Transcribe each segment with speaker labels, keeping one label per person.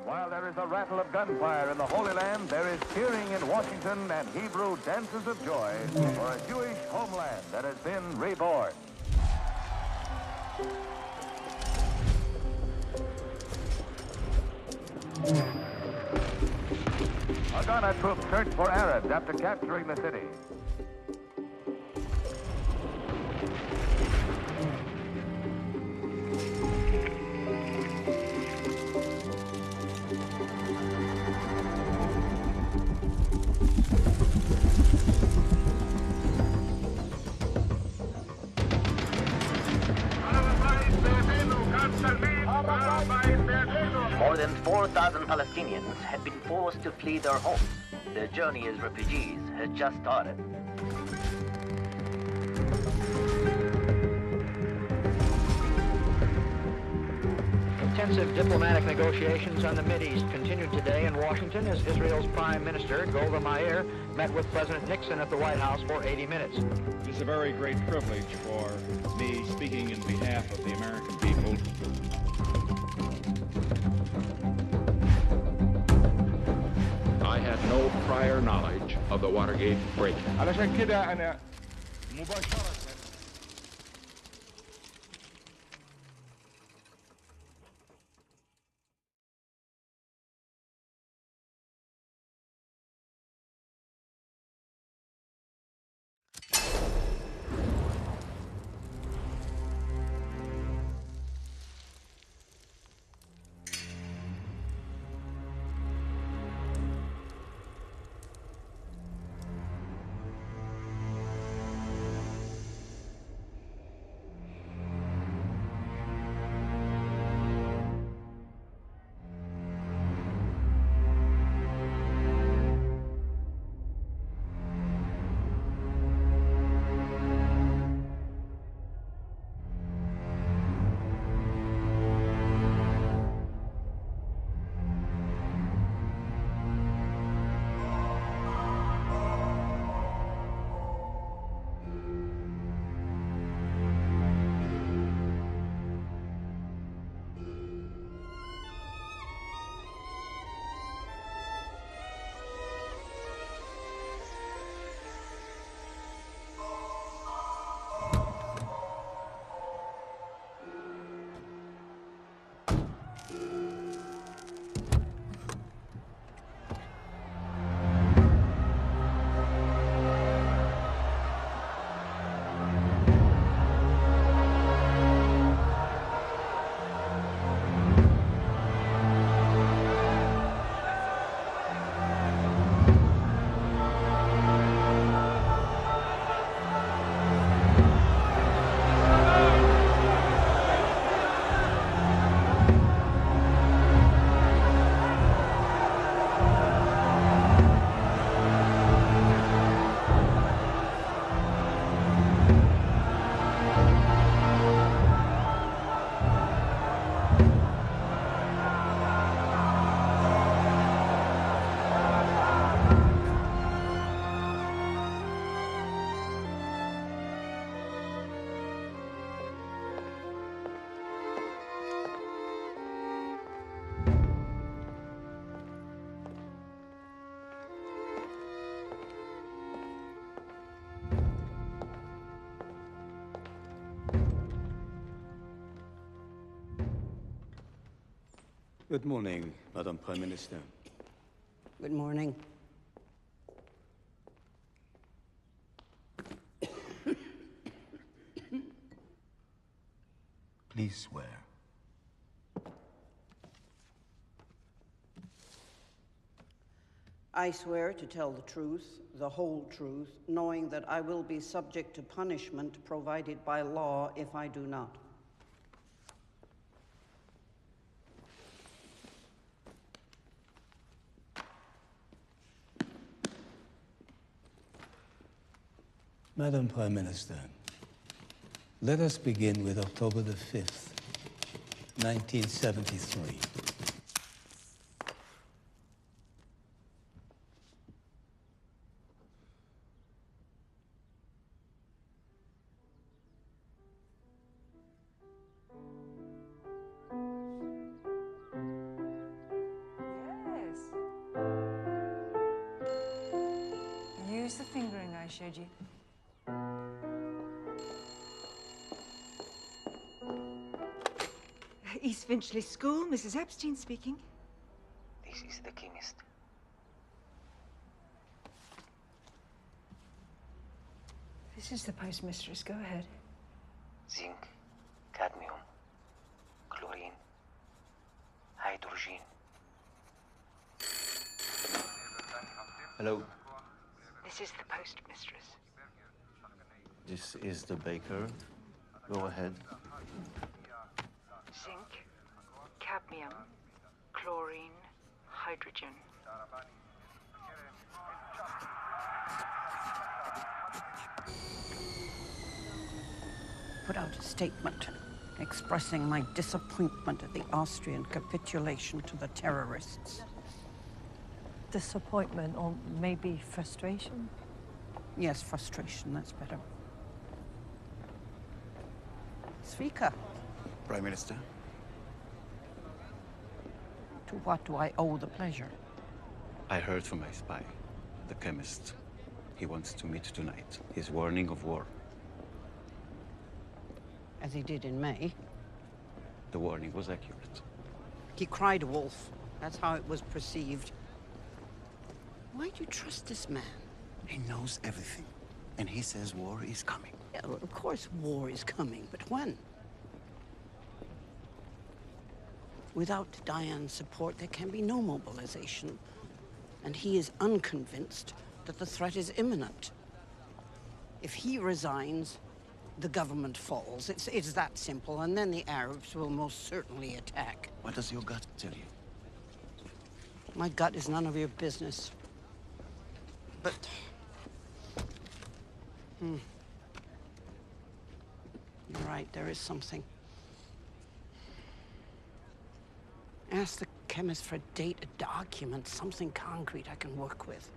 Speaker 1: While there is a rattle of gunfire in the Holy Land, there is cheering in Washington and Hebrew dances of joy for a Jewish homeland that has been reborn. Haganah troops search for Arabs after capturing the city.
Speaker 2: More than 4,000 Palestinians have been forced to flee their homes. Their journey as refugees has just started.
Speaker 3: Intensive diplomatic negotiations on the Mideast continued today in Washington as Israel's Prime Minister, Golda Meir, met with President Nixon at the White House for 80 minutes.
Speaker 4: It's a very great privilege for me speaking in behalf of the American people.
Speaker 5: I had no prior knowledge of the Watergate break-in.
Speaker 4: علشان كده أنا مباشرة
Speaker 6: Good morning, Madam Prime Minister.
Speaker 7: Good morning.
Speaker 6: Please swear.
Speaker 7: I swear to tell the truth, the whole truth, knowing that I will be subject to punishment provided by law if I do not.
Speaker 6: Madam Prime Minister, let us begin with October the 5th, 1973.
Speaker 8: is the fingering I showed you. East Finchley School, Mrs. Epstein speaking.
Speaker 2: This is the chemist.
Speaker 8: This is the postmistress. Go ahead.
Speaker 2: Zinc, cadmium, chlorine, hydrogen.
Speaker 9: Hello.
Speaker 8: This is the postmistress.
Speaker 9: This is the baker. Go ahead.
Speaker 8: Zinc, cadmium, chlorine, hydrogen.
Speaker 7: Put out a statement expressing my disappointment at the Austrian capitulation to the terrorists.
Speaker 10: Disappointment or maybe frustration?
Speaker 7: Yes, frustration, that's better. Svika.
Speaker 9: Prime Minister.
Speaker 7: To what do I owe the pleasure?
Speaker 9: I heard from my spy, the chemist. He wants to meet tonight. His warning of war.
Speaker 7: As he did in May.
Speaker 9: The warning was accurate.
Speaker 7: He cried wolf. That's how it was perceived. Why do you trust this man?
Speaker 9: He knows everything. And he says war is coming.
Speaker 7: Yeah, well, of course war is coming, but when? Without Diane's support, there can be no mobilization. And he is unconvinced that the threat is imminent. If he resigns, the government falls. It's that simple, and then the Arabs will most certainly attack.
Speaker 9: What does your gut tell you?
Speaker 7: My gut is none of your business. But... You're right, there is something. Ask the chemist for a date, a document, something concrete I can work with.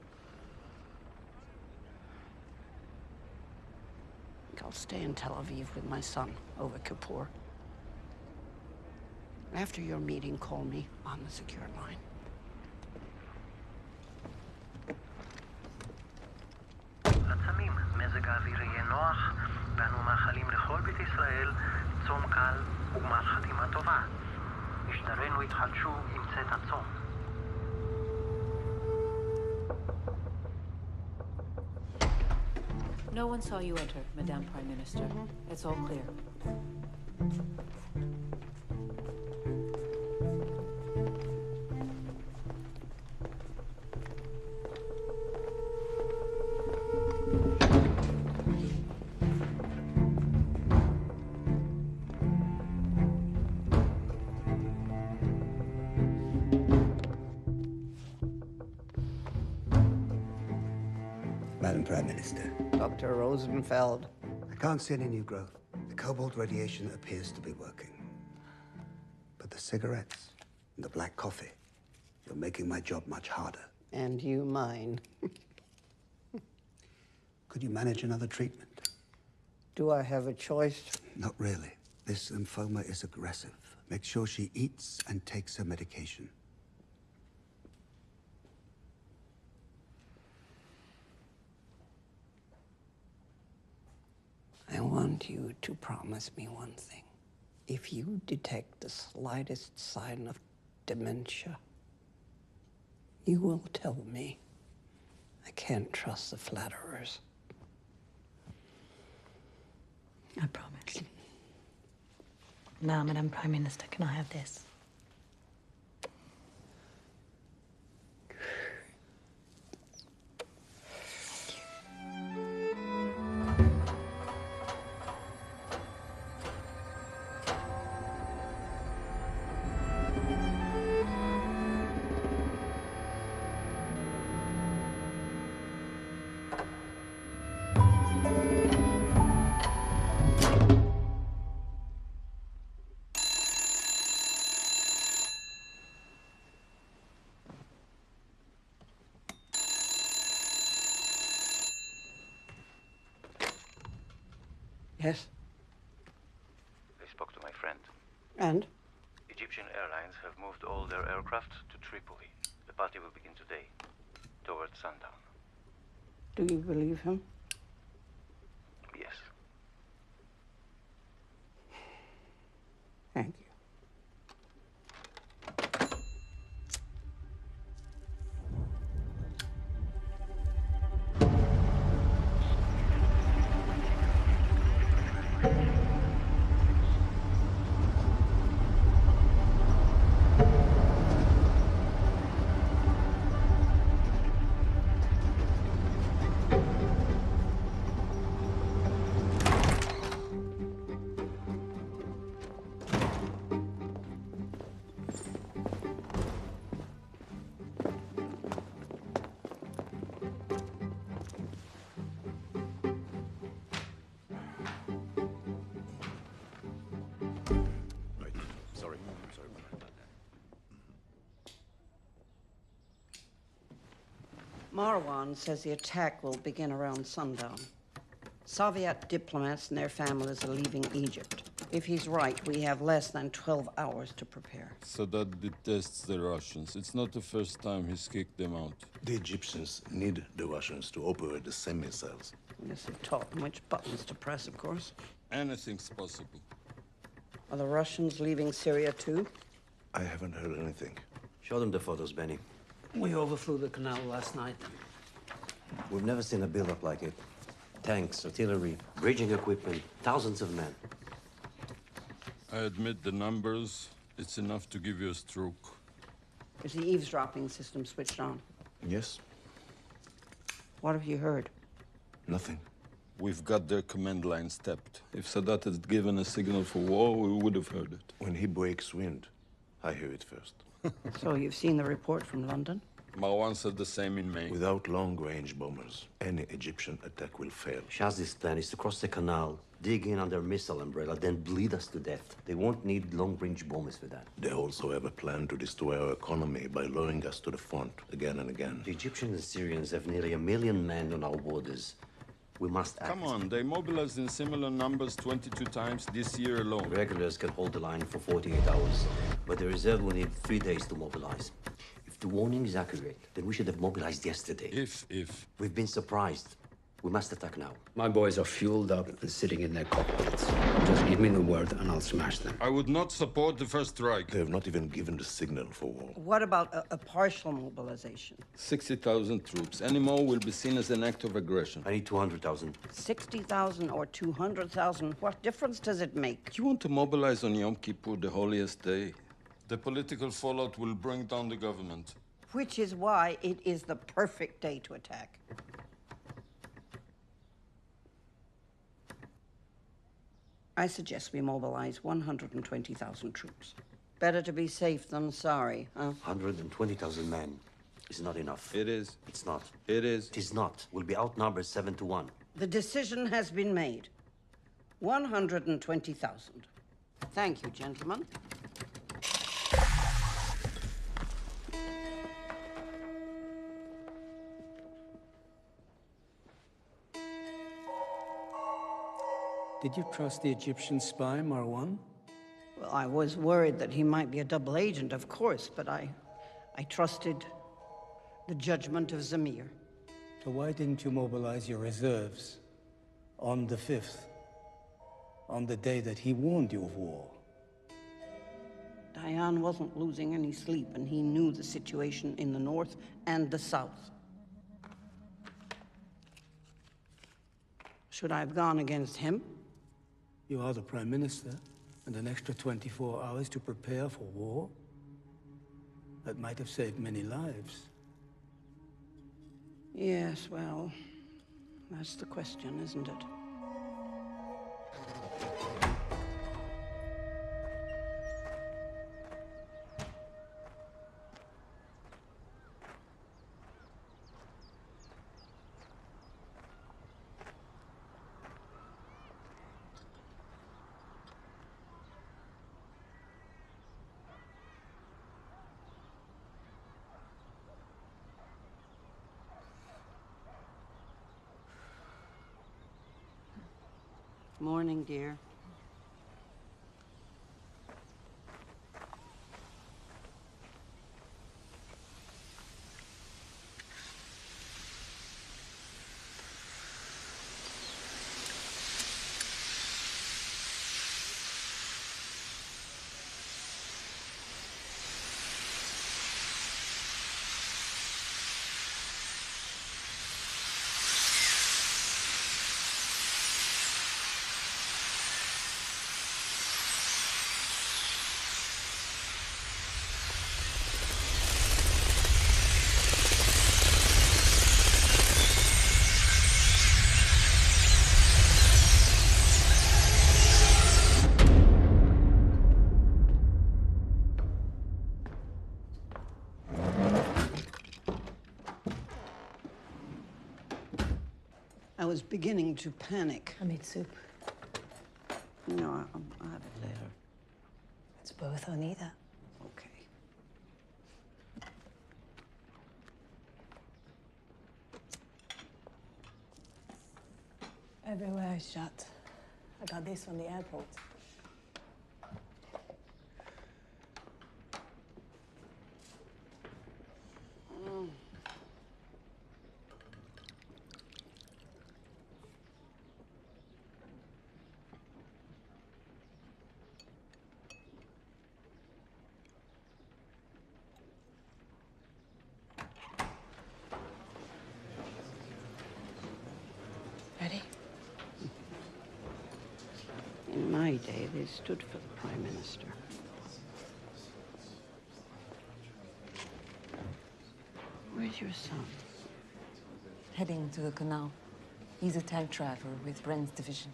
Speaker 7: I'll stay in Tel Aviv with my son over Kippur. After your meeting, call me on the secure line.
Speaker 2: לצמים, מזג האוויר יהיה נוח, ואנו מאחלים לכל בית ישראל צום קל וגמר חתימה טובה. משדרינו יתחדשו עם צאת הצום.
Speaker 11: No one saw you enter, Madame Prime Minister. It's all clear.
Speaker 6: Madam Prime Minister.
Speaker 7: Dr. Rosenfeld.
Speaker 6: I can't see any new growth. The cobalt radiation appears to be working. But the cigarettes and the black coffee, you're making my job much harder.
Speaker 7: And you mine.
Speaker 6: Could you manage another treatment?
Speaker 7: Do I have a choice?
Speaker 6: Not really. This lymphoma is aggressive. Make sure she eats and takes her medication.
Speaker 7: I want you to promise me one thing. If you detect the slightest sign of dementia, you will tell me. I can't trust the flatterers.
Speaker 10: I promise. Now, Madam Prime Minister, can I have this?
Speaker 7: Yes?
Speaker 9: I spoke to my friend.
Speaker 7: And?
Speaker 9: Egyptian Airlines have moved all their aircraft to Tripoli. The party will begin today, towards sundown.
Speaker 7: Do you believe him?
Speaker 2: Yes.
Speaker 7: Thank you.
Speaker 12: Sorry about that.
Speaker 7: Marwan says the attack will begin around sundown. Soviet diplomats and their families are leaving Egypt. If he's right, we have less than 12 hours to prepare.
Speaker 13: Sadat detests the Russians. It's not the first time he's kicked them out.
Speaker 12: The Egyptians need the Russians to operate the same missiles.
Speaker 7: Unless they've taught them which buttons to press, of course.
Speaker 13: Anything's possible.
Speaker 7: Are the Russians leaving Syria too?
Speaker 12: I haven't heard anything.
Speaker 14: Show them the photos, Benny.
Speaker 15: We overflew the canal last night.
Speaker 14: We've never seen a buildup like it. Tanks, artillery, bridging equipment, thousands of men.
Speaker 13: I admit the numbers, it's enough to give you a stroke.
Speaker 7: Is the eavesdropping system switched on?
Speaker 12: Yes.
Speaker 7: What have you heard?
Speaker 12: Nothing.
Speaker 13: We've got their command line stepped. If Sadat had given a signal for war, we would have heard it.
Speaker 12: When he breaks wind, I hear it first.
Speaker 7: So you've seen the report from London?
Speaker 13: Marwan said the same in May.
Speaker 12: Without long-range bombers, any Egyptian attack will fail.
Speaker 14: Shaz's plan is to cross the canal, dig in under missile umbrella, then bleed us to death. They won't need long-range bombers for that.
Speaker 12: They also have a plan to destroy our economy by luring us to the front again and again.
Speaker 14: The Egyptians and Syrians have nearly 1 million men on our borders. We must act.
Speaker 13: Come on, they mobilized in similar numbers 22 times this year alone.
Speaker 14: Regulars can hold the line for 48 hours, but the reserve will need 3 days to mobilize. If the warning is accurate, then we should have mobilized yesterday.
Speaker 13: If.
Speaker 14: We've been surprised. We must attack now.
Speaker 15: My boys are fueled up and sitting in their cockpits. Just give me the word and I'll smash them.
Speaker 13: I would not support the first strike.
Speaker 12: They have not even given the signal for war.
Speaker 7: What about a partial mobilization?
Speaker 13: 60,000 troops. Any more will be seen as an act of aggression.
Speaker 14: I need 200,000.
Speaker 7: 60,000 or 200,000? What difference does it make?
Speaker 13: You want to mobilize on Yom Kippur, the holiest day? The political fallout will bring down the government.
Speaker 7: Which is why it is the perfect day to attack. I suggest we mobilize 120,000 troops. Better to be safe than sorry, huh?
Speaker 14: 120,000 men is not enough.
Speaker 13: It is.
Speaker 14: It's not.
Speaker 13: It is.
Speaker 14: It is not. We'll be outnumbered 7 to 1.
Speaker 7: The decision has been made. 120,000. Thank you, gentlemen.
Speaker 15: Did you trust the Egyptian spy, Marwan?
Speaker 7: Well, I was worried that he might be a double agent, of course, but I trusted the judgment of Zamir.
Speaker 15: So why didn't you mobilize your reserves on the 5th, on the day that he warned you of war?
Speaker 7: Diane wasn't losing any sleep, and he knew the situation in the north and the south. Should I have gone against him?
Speaker 15: You are the Prime Minister, and an extra 24 hours to prepare for war? That might have saved many lives.
Speaker 7: Yes, well, that's the question, isn't it? Morning, dear. I was beginning to panic.
Speaker 10: I made soup.
Speaker 7: No, I'll have it later.
Speaker 10: It's both or neither.
Speaker 7: Okay.
Speaker 10: Everywhere is shut. I got this from the airport. Ready?
Speaker 7: In my day, they stood for the Prime Minister. Where's your son?
Speaker 10: Heading to the canal. He's a tank driver with Brent's division.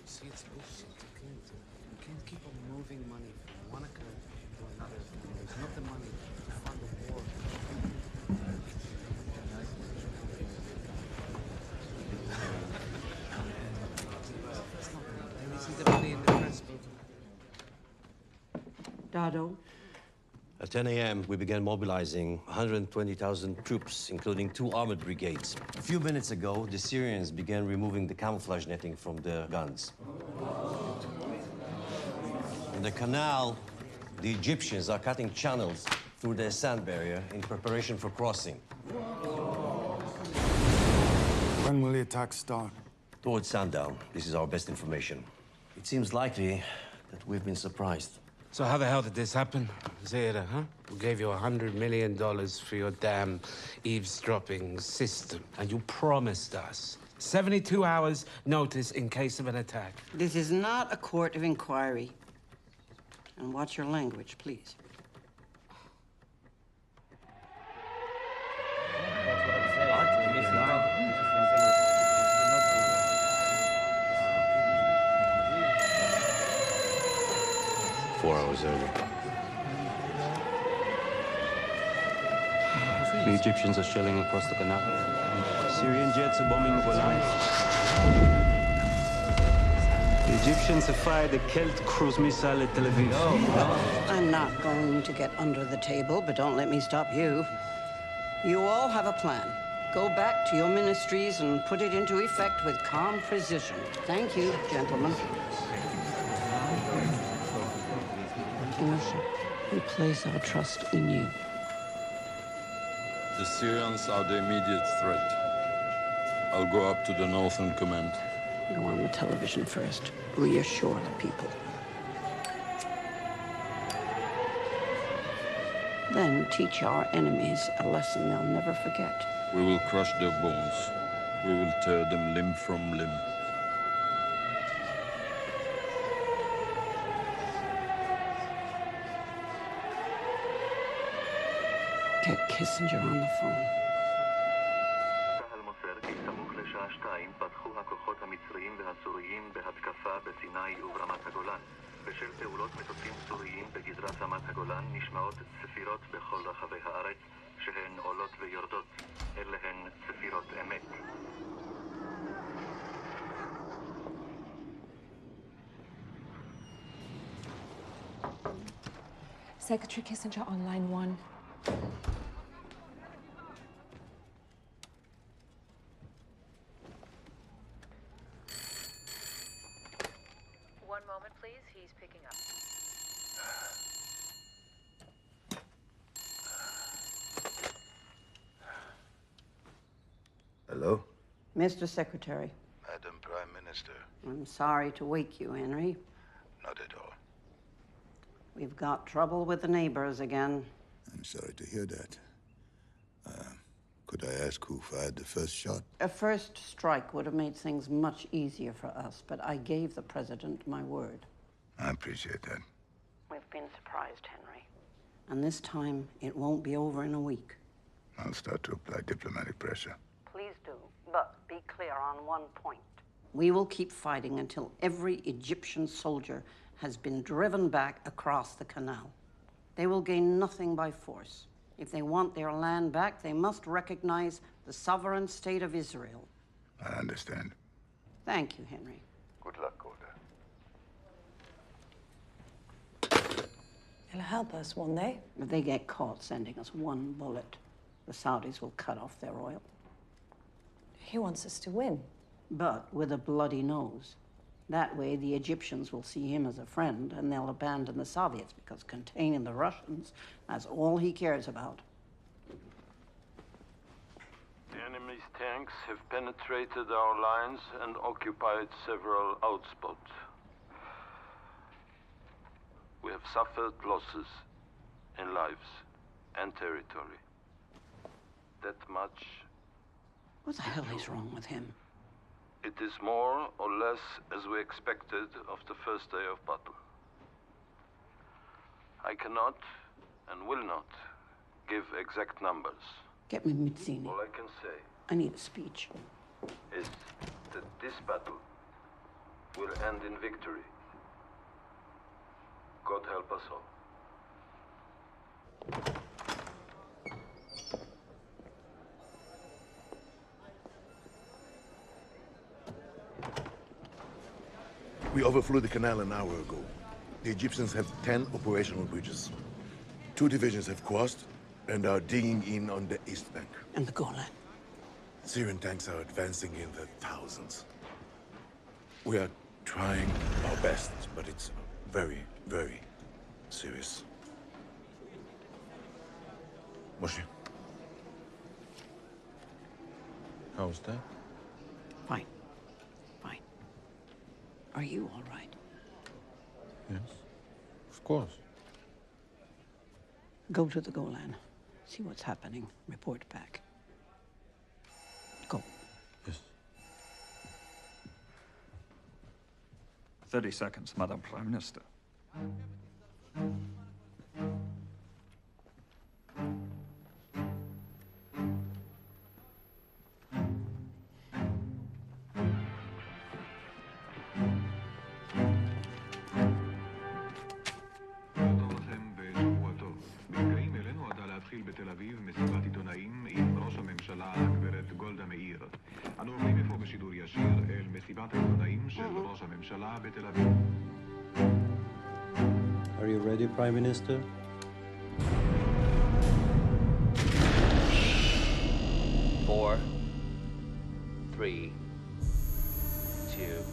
Speaker 16: See, it's bullshit. You can't keep on moving money from one account to another. There's not the money to fund the war. Let me see the money in the press building.
Speaker 7: Dado?
Speaker 14: At 10 a.m., we began mobilizing 120,000 troops, including 2 armored brigades. A few minutes ago, the Syrians began removing the camouflage netting from their guns. In the canal, the Egyptians are cutting channels through their sand barrier in preparation for crossing.
Speaker 17: When will the attack start?
Speaker 14: Towards sundown. This is our best information. It seems likely that we've been surprised.
Speaker 16: So how the hell did this happen? Zeta, huh? We gave you $100 million for your damn eavesdropping system. And you promised us 72 hours notice in case of an attack.
Speaker 7: This is not a court of inquiry. And watch your language, please.
Speaker 12: Four hours early.
Speaker 18: The Egyptians are shelling across the canal. Syrian jets are bombing Golan. The Egyptians have fired a Kelt cruise missile at Tel Aviv.
Speaker 7: I'm not going to get under the table, but don't let me stop you. You all have a plan. Go back to your ministries and put it into effect with calm precision. Thank you, gentlemen. We place our trust in you.
Speaker 13: The Syrians are the immediate threat. I'll go up to the Northern Command.
Speaker 7: Go on the television first. Reassure the people. Then teach our enemies a lesson they'll never forget.
Speaker 13: We will crush their bones. We will tear them limb from limb.
Speaker 7: Get Kissinger on the phone.
Speaker 19: צה"ל מוסר כי סמוך לשעה 2 פתחו הכוחות המצריים והסוריים בהתקפה בסיני וברמת הגולן. בשל פעולות מטוסים סוריים בגזרת רמת הגולן נשמעות צפירות בכל רחבי הארץ שהן עולות ויורדות. אלה הן צפירות אמת.
Speaker 20: Secretary Kissinger on line 1.
Speaker 8: One moment, please. He's picking up.
Speaker 6: Hello?
Speaker 7: Mr. Secretary.
Speaker 17: Madam Prime Minister.
Speaker 7: I'm sorry to wake you, Henry.
Speaker 17: Not at all.
Speaker 7: We've got trouble with the neighbors again.
Speaker 17: I'm sorry to hear that. Could I ask who fired the first shot?
Speaker 7: A first strike would have made things much easier for us, but I gave the president my word.
Speaker 17: I appreciate that.
Speaker 7: We've been surprised, Henry. And this time, it won't be over in a week.
Speaker 17: I'll start to apply diplomatic pressure.
Speaker 7: Please do, but be clear on one point. We will keep fighting until every Egyptian soldier has been driven back across the canal. They will gain nothing by force. If they want their land back, they must recognize the sovereign state of Israel.
Speaker 17: I understand.
Speaker 7: Thank you, Henry.
Speaker 17: Good luck, Golda.
Speaker 10: It'll help us, won't they?
Speaker 7: If they get caught sending us one bullet, the Saudis will cut off their oil.
Speaker 10: He wants us to win.
Speaker 7: But with a bloody nose. That way, the Egyptians will see him as a friend, and they'll abandon the Soviets, because containing the Russians, that's all he cares about.
Speaker 13: The enemy's tanks have penetrated our lines and occupied several outspots. We have suffered losses in lives and territory. That much.
Speaker 7: What the hell is wrong with him?
Speaker 13: It is more or less as we expected of the first day of battle. I cannot and will not give exact numbers.
Speaker 7: Get me Mitzini.
Speaker 13: All I can say
Speaker 7: I need a speech.
Speaker 13: is that this battle will end in victory. God help us all.
Speaker 12: We overflew the canal an hour ago. The Egyptians have 10 operational bridges. 2 divisions have crossed and are digging in on the east bank.
Speaker 7: And the Golan?
Speaker 12: Syrian tanks are advancing in the thousands. We are trying our best, but it's very, very serious. Moshe.
Speaker 13: How's that?
Speaker 7: Fine. Fine. Are you all right?
Speaker 13: Yes, of course.
Speaker 7: Go to the Golan. See what's happening. Report back. Go.
Speaker 13: Yes.
Speaker 21: 30 seconds, Madam Prime Minister.
Speaker 22: בתל אביב מסיבת עיתונאים עם ראש הממשלה הגברת גולדה מאיר. אנו עוברים מפה בשידור ישיר אל מסיבת העיתונאים של ראש הממשלה בתל אביב.
Speaker 18: Are you ready, Prime Minister?
Speaker 23: Four, 3, 2.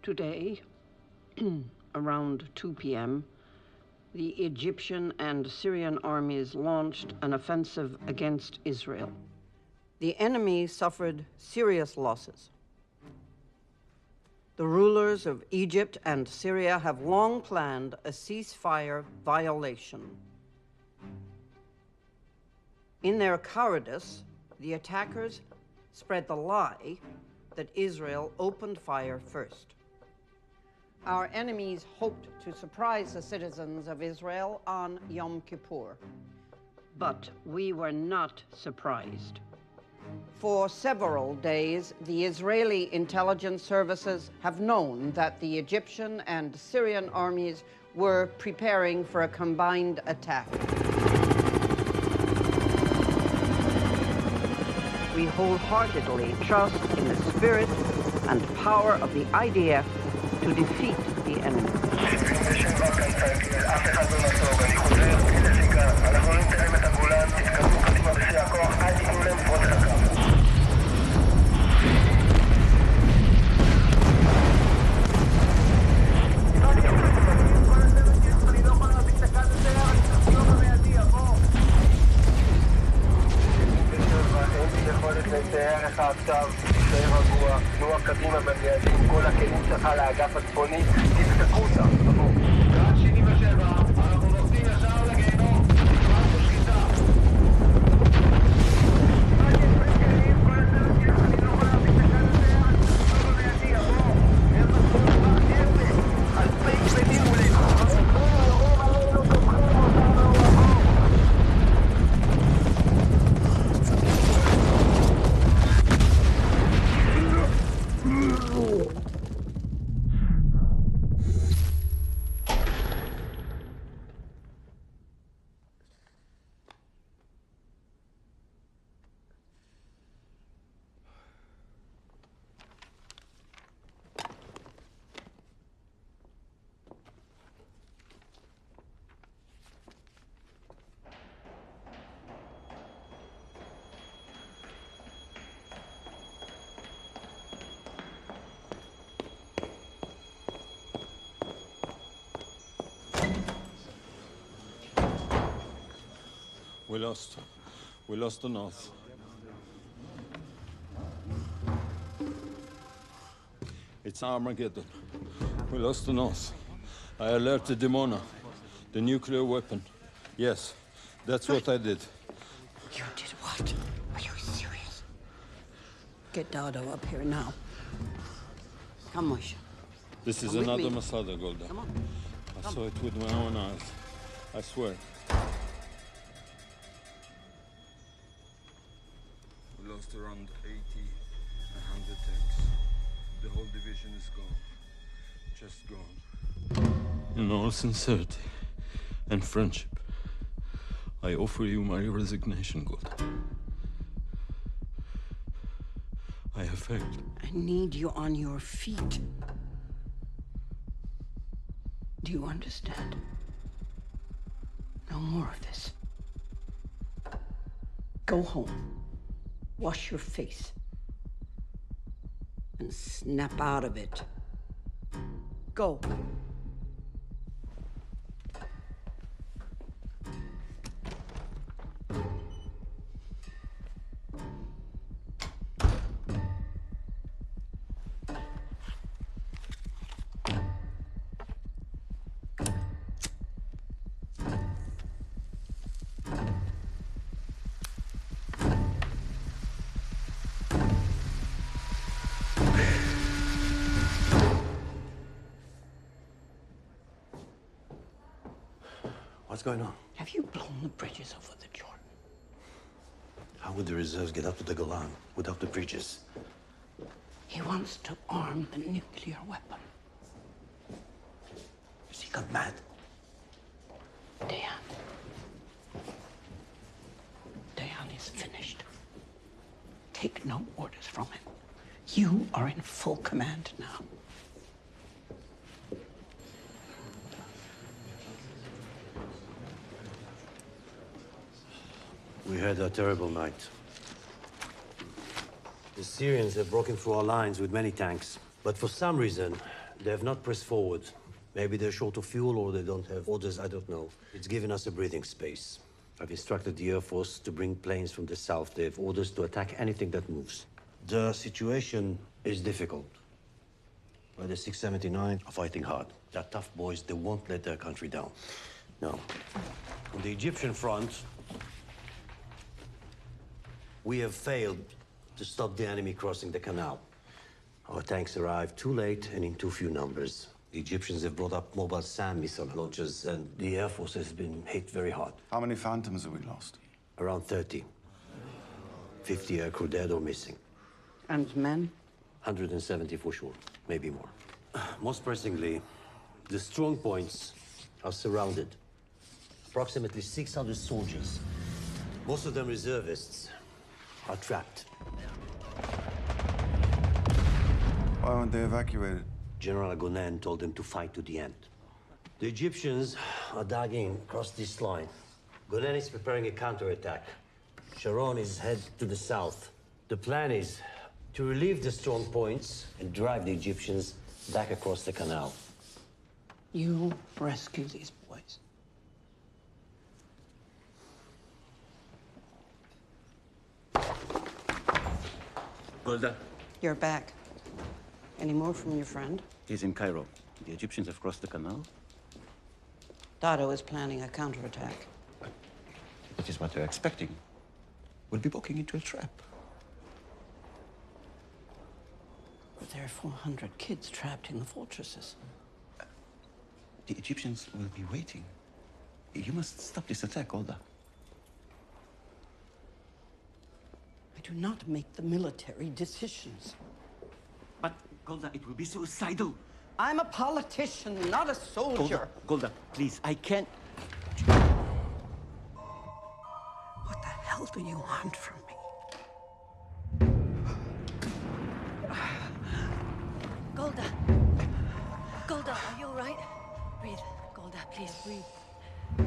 Speaker 7: Today, around 2 p.m., the Egyptian and Syrian armies launched an offensive against Israel. The enemy suffered serious losses. The rulers of Egypt and Syria have long planned a ceasefire violation. In their cowardice, the attackers spread the lie that Israel opened fire first. Our enemies hoped to surprise the citizens of Israel on Yom Kippur, but we were not surprised. For several days, the Israeli intelligence services have known that the Egyptian and Syrian armies were preparing for a combined attack. We wholeheartedly trust in the spirit and power of the IDF to defeat the enemy.
Speaker 22: עכשיו, תשאר רגוע, תנוע קדימה במיידים, כל הכלים שלך לאגף הצפוני, תפתקו אותה, תבואו. קרב 77, אנחנו נוסעים ישר לגיהנום, קיבלנו שליטה.
Speaker 1: We lost the north. It's Armageddon. We lost the north. I alerted Dimona, the nuclear weapon. Yes, that's what I did.
Speaker 7: You did what? Are you serious? Get Dado up here now. Come, Moshe.
Speaker 1: This is
Speaker 7: Come with
Speaker 1: another
Speaker 7: me.
Speaker 1: Masada, Golda.
Speaker 7: Come on.
Speaker 1: I saw it with my own eyes. I swear. We lost around 80, 100 tanks. The whole division is gone. Just gone. In all sincerity and friendship, I offer you my resignation, Golda. I have failed.
Speaker 7: I need you on your feet. Do you understand? No more of this. Go home, wash your face, and snap out of it. Go.
Speaker 14: What's going on?
Speaker 7: Have you blown the bridges over the Jordan?
Speaker 14: How would the reserves get up to the Golan without the bridges?
Speaker 7: He wants to arm the nuclear weapon.
Speaker 14: Has he got mad?
Speaker 7: Dayan. Dayan is finished. Take no orders from him. You are in full command now.
Speaker 14: We had a terrible night. The Syrians have broken through our lines with many tanks, but for some reason, they have not pressed forward. Maybe they're short of fuel or they don't have orders, I don't know. It's given us a breathing space. I've instructed the Air Force to bring planes from the south. They have orders to attack anything that moves. The situation is difficult. But the 679 are fighting hard. They're tough boys. They won't let their country down. No. On the Egyptian front, we have failed to stop the enemy crossing the canal. Our tanks arrived too late and in too few numbers. The Egyptians have brought up mobile SAM missile launchers, and the Air Force has been hit very hard.
Speaker 17: How many Phantoms have we lost?
Speaker 14: Around 30. 50 aircrew dead or missing.
Speaker 7: And men?
Speaker 14: 170 for sure, maybe more. Most pressingly, the strong points are surrounded. Approximately 600 soldiers, most of them reservists, are trapped.
Speaker 17: Why weren't they evacuated?
Speaker 14: General Agonen told them to fight to the end. The Egyptians are digging across this line. Agonen is preparing a counterattack. Sharon is head to the south. The plan is to relieve the strong points and drive the Egyptians back across the canal.
Speaker 7: You rescue these boys.
Speaker 9: Golda,
Speaker 7: You're back. Any more from your friend?
Speaker 9: he's in Cairo. The Egyptians have crossed the canal.
Speaker 7: Dado is planning a counterattack.
Speaker 9: That is what they're expecting. We'll be walking into a trap.
Speaker 7: But there are 400 kids trapped in the fortresses.
Speaker 9: The Egyptians will be waiting. You must stop this attack, Golda.
Speaker 7: I do not make the military decisions.
Speaker 9: But, Golda, it will be suicidal.
Speaker 7: I'm a politician, not a soldier.
Speaker 9: Golda, please, I can't.
Speaker 7: What the hell do you want from me?
Speaker 10: Golda. Golda, are you all right? Breathe. Golda, please breathe. Do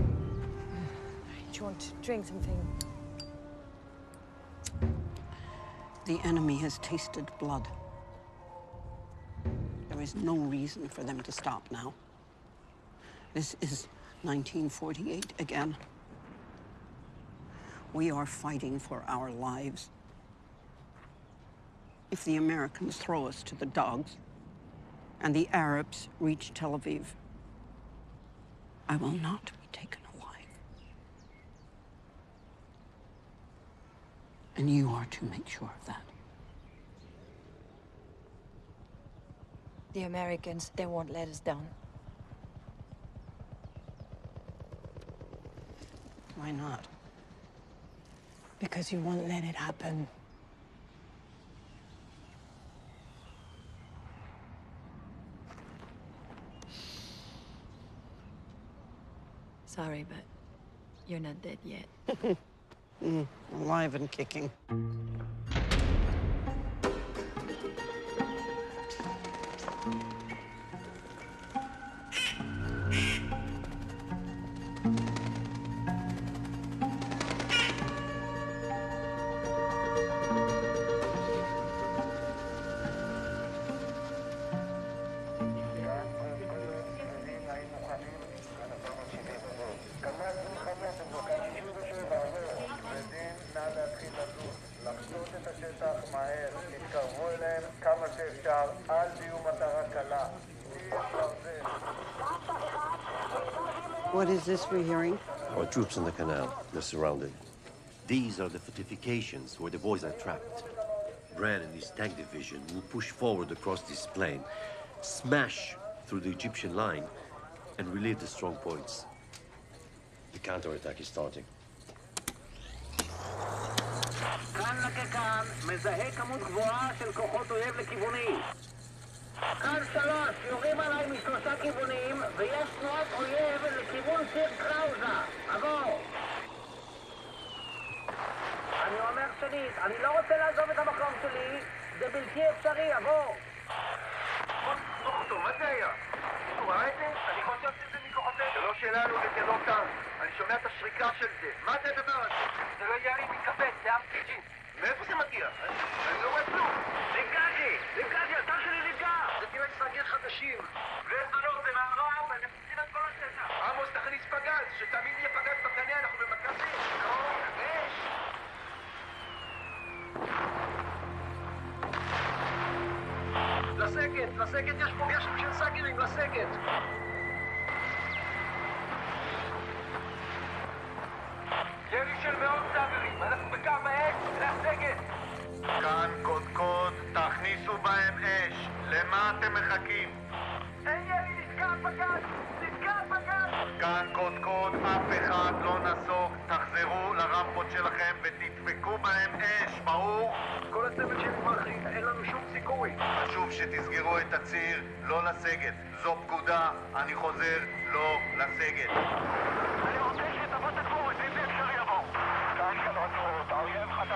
Speaker 10: you want to drink something?
Speaker 7: The enemy has tasted blood. There is no reason for them to stop now. This is 1948 again. We are fighting for our lives. If the Americans throw us to the dogs and the Arabs reach Tel Aviv, I will not be taken alive. And you are to make sure of that.
Speaker 10: The Americans, they won't let us down.
Speaker 7: Why not?
Speaker 10: Because you won't let it happen. Sorry, but you're not dead yet.
Speaker 7: Alive and kicking. What is this we're hearing?
Speaker 14: Our troops on the canal. They're surrounded. These are the fortifications where the boys are trapped. Brad and his tank division will push forward across this plain, smash through the Egyptian line, and relieve the strong points. The counterattack is starting.
Speaker 22: כאן לכאן, מזהה כמות גבוהה של כוחות אויב לכיווני. כאן 3, יורים עליי משלושה כיוונים, ויש תנועת אויב לכיוון ציר קראוזה. עבור. אני אומר שנית, אני לא רוצה לעזוב את המקום שלי, זה בלתי אפשרי, עבור. מה זה היה? הוא ראה את זה? אני חושב שזה מכוחותינו. זה לא שלנו, זה כזו טנק. אני שומע את השריקה של זה. מה זה הדבר הזה? זה לא ירי מתקפץ, זה RPG. מאיפה זה מגיע? אני לא רואה כלום. נפגעתי, הטנק שלי נפגע. זה טילי סרגל חדשים. ולא, זה מערב, הם מפציצים את כל השטח. עמוס, תכניס פגז, שתמיד יהיה פגז בקנה, אנחנו במכבים. לא, אש. לסגת, יש פה גשם של סאגרים, לסגת. ירי של מאות סאגרים, אנחנו בקו האש, לסגת. כאן קודקוד, תכניסו בהם אש. למה אתם מחכים? אין ירי, נתקע פגז. כאן קודקוד, אף אחד לא נסוג. תחזרו לרמפות שלכם ותדפקו בהם אש, ברור? כל הצוות של מחי, אין לנו שום סיכוי. חשוב שתסגרו את הציר, לא לסגת. זו פקודה, אני חוזר, לא לסגת. אני רוצה שתבוא תגבור, אם זה אפשרי יבוא. כאן קודקוד, האויב חדר.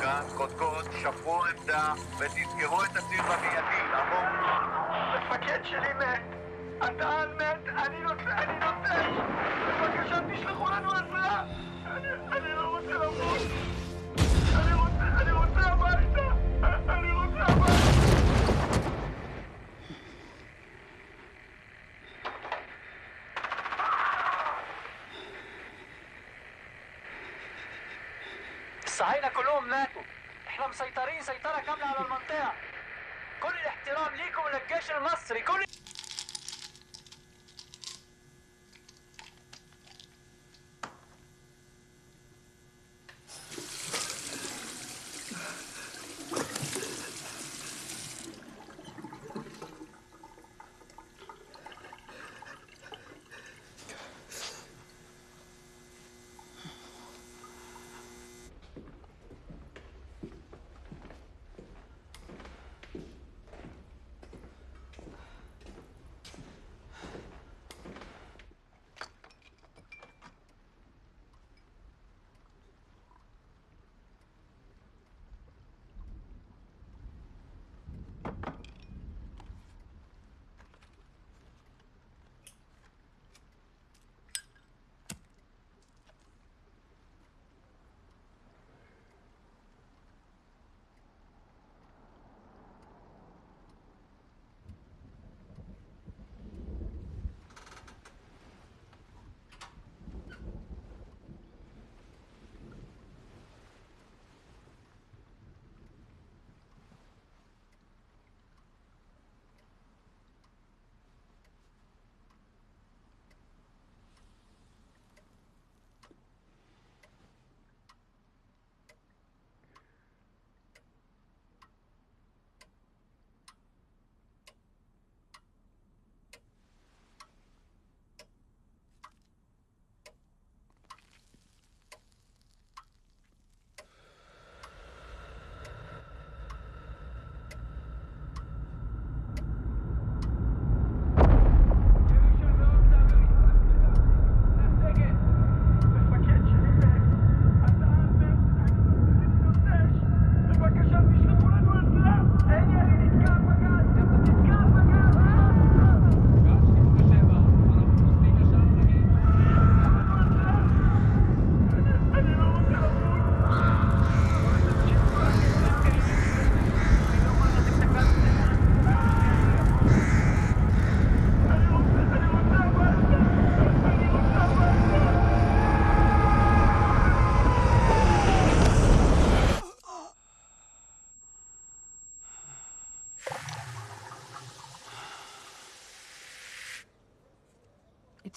Speaker 22: כאן קודקוד, שפרו עמדה ותסגרו את הציר במיידי, לעבור. המפקד שלי מת. אתה מת, אני נותן. בבקשה, תשלחו לנו עזרה. אני לא רוצה למות. אני רוצה הביתה. الصهاينة كلهم ماتوا. احنا مسيطرين سيطرة كاملة على المنطقة. كل الاحترام ليكم وللجيش المصري.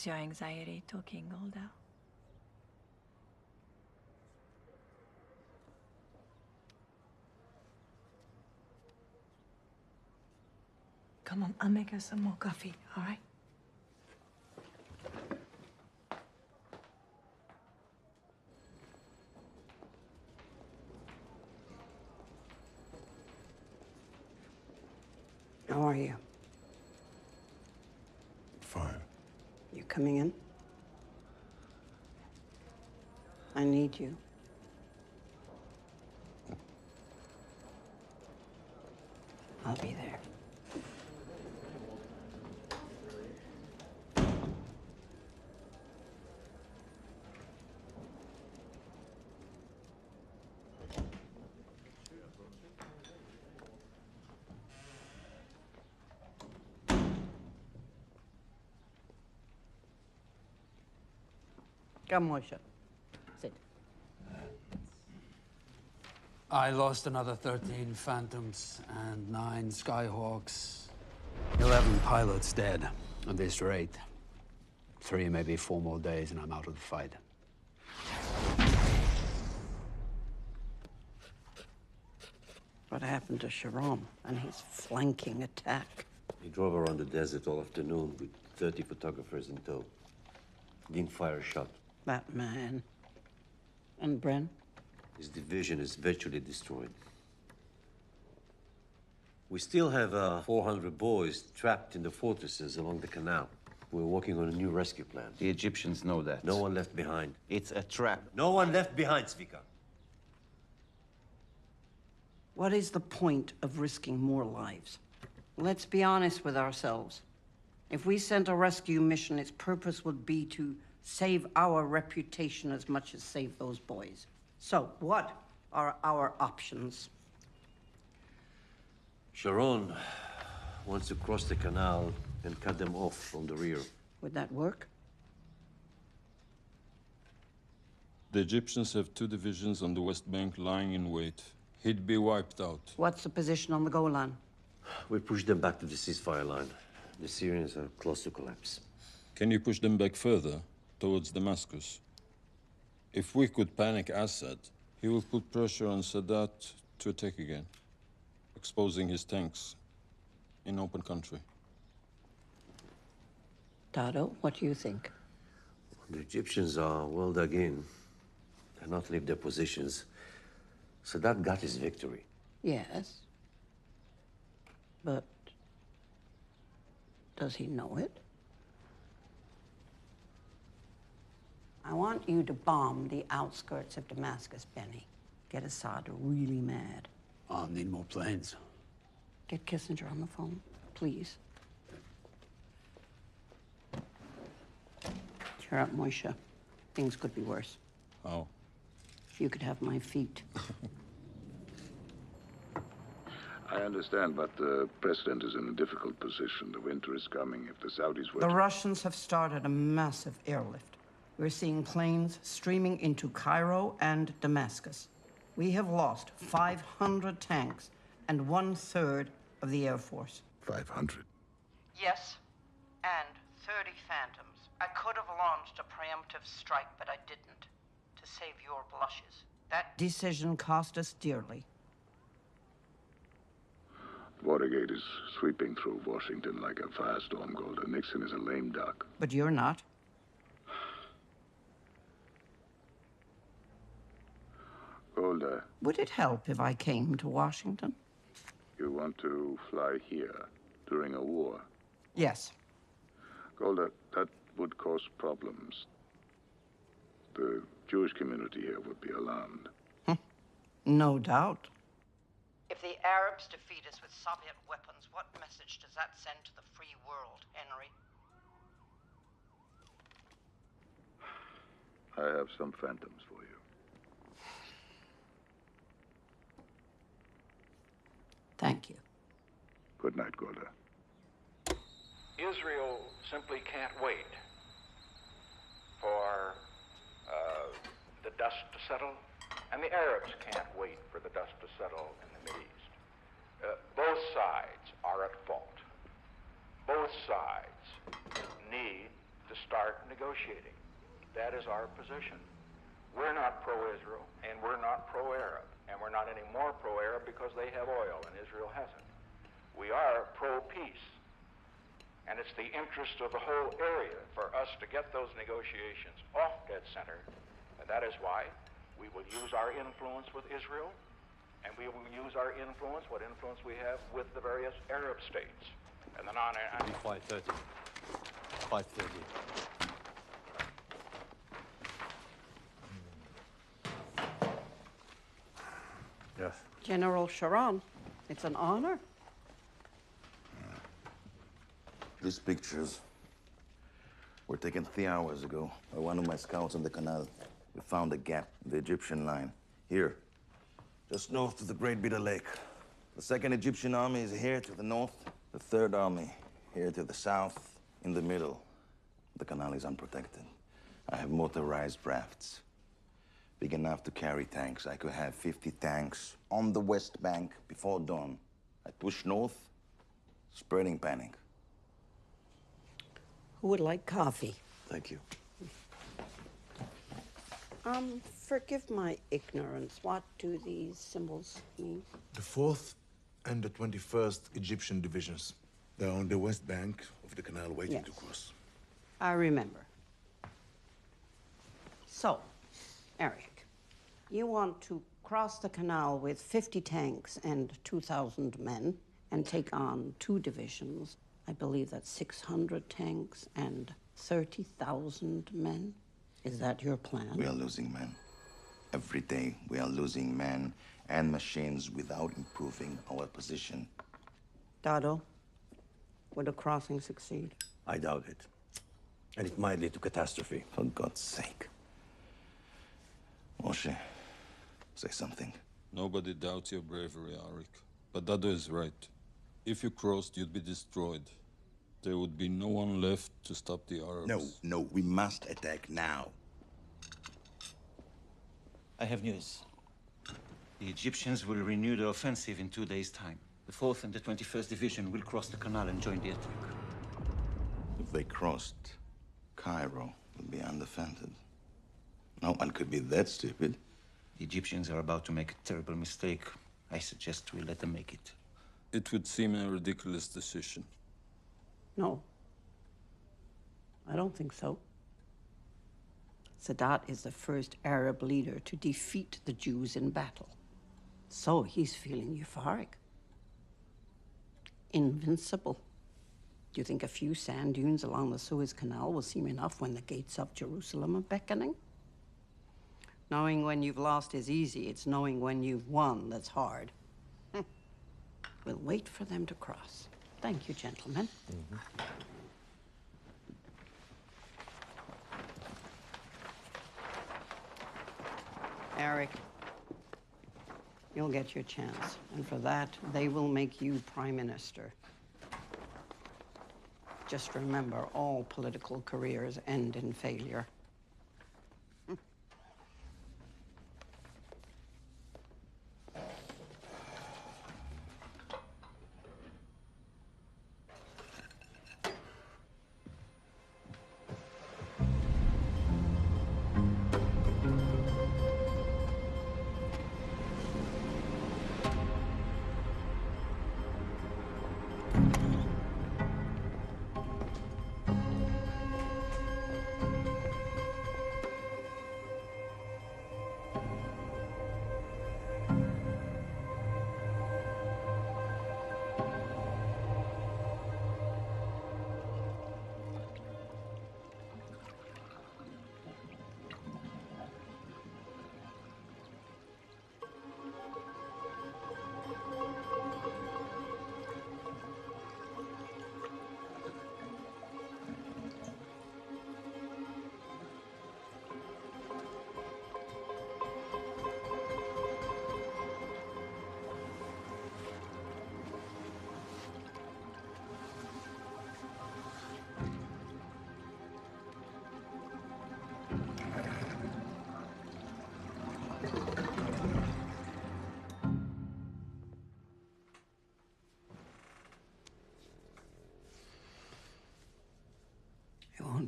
Speaker 10: What's your anxiety talking, Golda? Come on, I'll make us some more coffee, all right?
Speaker 7: How are you?
Speaker 12: Fine.
Speaker 7: You coming in? I need you. I'll be there. Come, Moshe. Sit.
Speaker 15: I lost another 13 Phantoms and 9 Skyhawks. 11 pilots dead on this raid. 3, maybe 4 more days, and I'm out of the fight.
Speaker 7: What happened to Sharon and his flanking attack?
Speaker 14: He drove around the desert all afternoon with 30 photographers in tow. Didn't fire a shot.
Speaker 7: That man. And Bren?
Speaker 14: His division is virtually destroyed. We still have 400 boys trapped in the fortresses along the canal. We're working on a new rescue plan.
Speaker 9: The Egyptians know that.
Speaker 14: No one left behind.
Speaker 9: It's a trap.
Speaker 14: No one left behind, Zvika.
Speaker 7: What is the point of risking more lives? Let's be honest with ourselves. If we sent a rescue mission, its purpose would be to save our reputation as much as save those boys. So, what are our options?
Speaker 14: Sharon wants to cross the canal and cut them off from the rear.
Speaker 7: Would that work?
Speaker 1: The Egyptians have 2 divisions on the West Bank lying in wait. He'd be wiped out.
Speaker 7: What's the position on the Golan?
Speaker 14: We push them back to the ceasefire line. The Syrians are close to collapse.
Speaker 1: Can you push them back further, towards Damascus? If we could panic Assad, he will put pressure on Sadat to attack again, exposing his tanks in open country.
Speaker 7: Dado, what do you think?
Speaker 14: The Egyptians are well dug in. They've not leave their positions. Sadat got his victory.
Speaker 7: Yes. But does he know it? I want you to bomb the outskirts of Damascus, Benny. Get Assad really mad.
Speaker 15: I'll need more planes.
Speaker 7: Get Kissinger on the phone, please. Cheer up, Moshe. Things could be worse.
Speaker 1: How?
Speaker 7: You could have my feet.
Speaker 3: I understand, but the president is in a difficult position. The winter is coming. If the Saudis were
Speaker 7: The Russians have started a massive airlift. We're seeing planes streaming into Cairo and Damascus. We have lost 500 tanks and 1/3 of the Air Force.
Speaker 3: 500.
Speaker 7: Yes, and 30 Phantoms. I could have launched a preemptive strike, but I didn't. To save your blushes. That decision cost us dearly.
Speaker 3: Watergate is sweeping through Washington like a firestorm, Golda. Nixon is a lame duck.
Speaker 7: But you're not.
Speaker 3: Golda,
Speaker 7: Would it help if I came to Washington?
Speaker 3: you want to fly here during a war?
Speaker 7: Yes.
Speaker 3: Golda, that would cause problems. The Jewish community here would be alarmed.
Speaker 7: No doubt. If the Arabs defeat us with Soviet weapons, what message does that send to the free world, Henry?
Speaker 3: I have some Phantoms for you.
Speaker 7: Thank you.
Speaker 3: Good night, Golda.
Speaker 4: Israel simply can't wait for the dust to settle, and the Arabs can't wait for the dust to settle in the Mideast. Both sides are at fault. Both sides need to start negotiating. That is our position. We're not pro-Israel, and we're not pro-Arab, and we're not any more pro-Arab because they have oil and Israel hasn't. We are pro-peace, and it's the interest of the whole area for us to get those negotiations off dead center, and that is why we will use our influence with Israel, and we will use our influence, what influence we have, with the various Arab states and the non-Arab.
Speaker 14: 5:30. 5:30. Yes.
Speaker 7: General Sharon, it's an honor.
Speaker 2: These pictures were taken 3 hours ago by one of my scouts on the canal. We found a gap in the Egyptian line. Here, just north of the Great Bitter Lake. The 2nd Egyptian Army is here to the north. The 3rd Army here to the south. In the middle, the canal is unprotected. I have motorized rafts, big enough to carry tanks. I could have 50 tanks on the west bank before dawn. I push north, spreading panic.
Speaker 7: Who would like coffee?
Speaker 2: Thank you.
Speaker 7: Forgive my ignorance. What do these symbols mean?
Speaker 12: The 4th and the 21st Egyptian divisions. They're on the west bank of the canal waiting to cross.
Speaker 7: I remember. So, Eric, you want to cross the canal with 50 tanks and 2,000 men and take on 2 divisions. I believe that's 600 tanks and 30,000 men. Is that your plan?
Speaker 2: We are losing men. Every day, we are losing men and machines without improving our position.
Speaker 7: Dado, would the crossing succeed?
Speaker 14: I doubt it. And it might lead to catastrophe.
Speaker 2: For God's sake. Moshe, say something.
Speaker 1: Nobody doubts your bravery, Arik. But Dado is right. If you crossed, you'd be destroyed. There would be no one left to stop the Arabs.
Speaker 2: No, we must attack now.
Speaker 9: I have news. The Egyptians will renew the offensive in 2 days' time. The 4th and the 21st Division will cross the canal and join the attack.
Speaker 2: If they crossed, Cairo would be undefended. No one could be that stupid.
Speaker 9: The Egyptians are about to make a terrible mistake. I suggest we let them make it.
Speaker 1: It would seem a ridiculous decision.
Speaker 7: No. I don't think so. Sadat is the first Arab leader to defeat the Jews in battle. So he's feeling euphoric. Invincible. Do you think a few sand dunes along the Suez Canal will seem enough when the gates of Jerusalem are beckoning? Knowing when you've lost is easy. It's knowing when you've won that's hard. We'll wait for them to cross. Thank you, gentlemen. Eric, you'll get your chance. And for that, they will make you prime minister. Just remember, all political careers end in failure.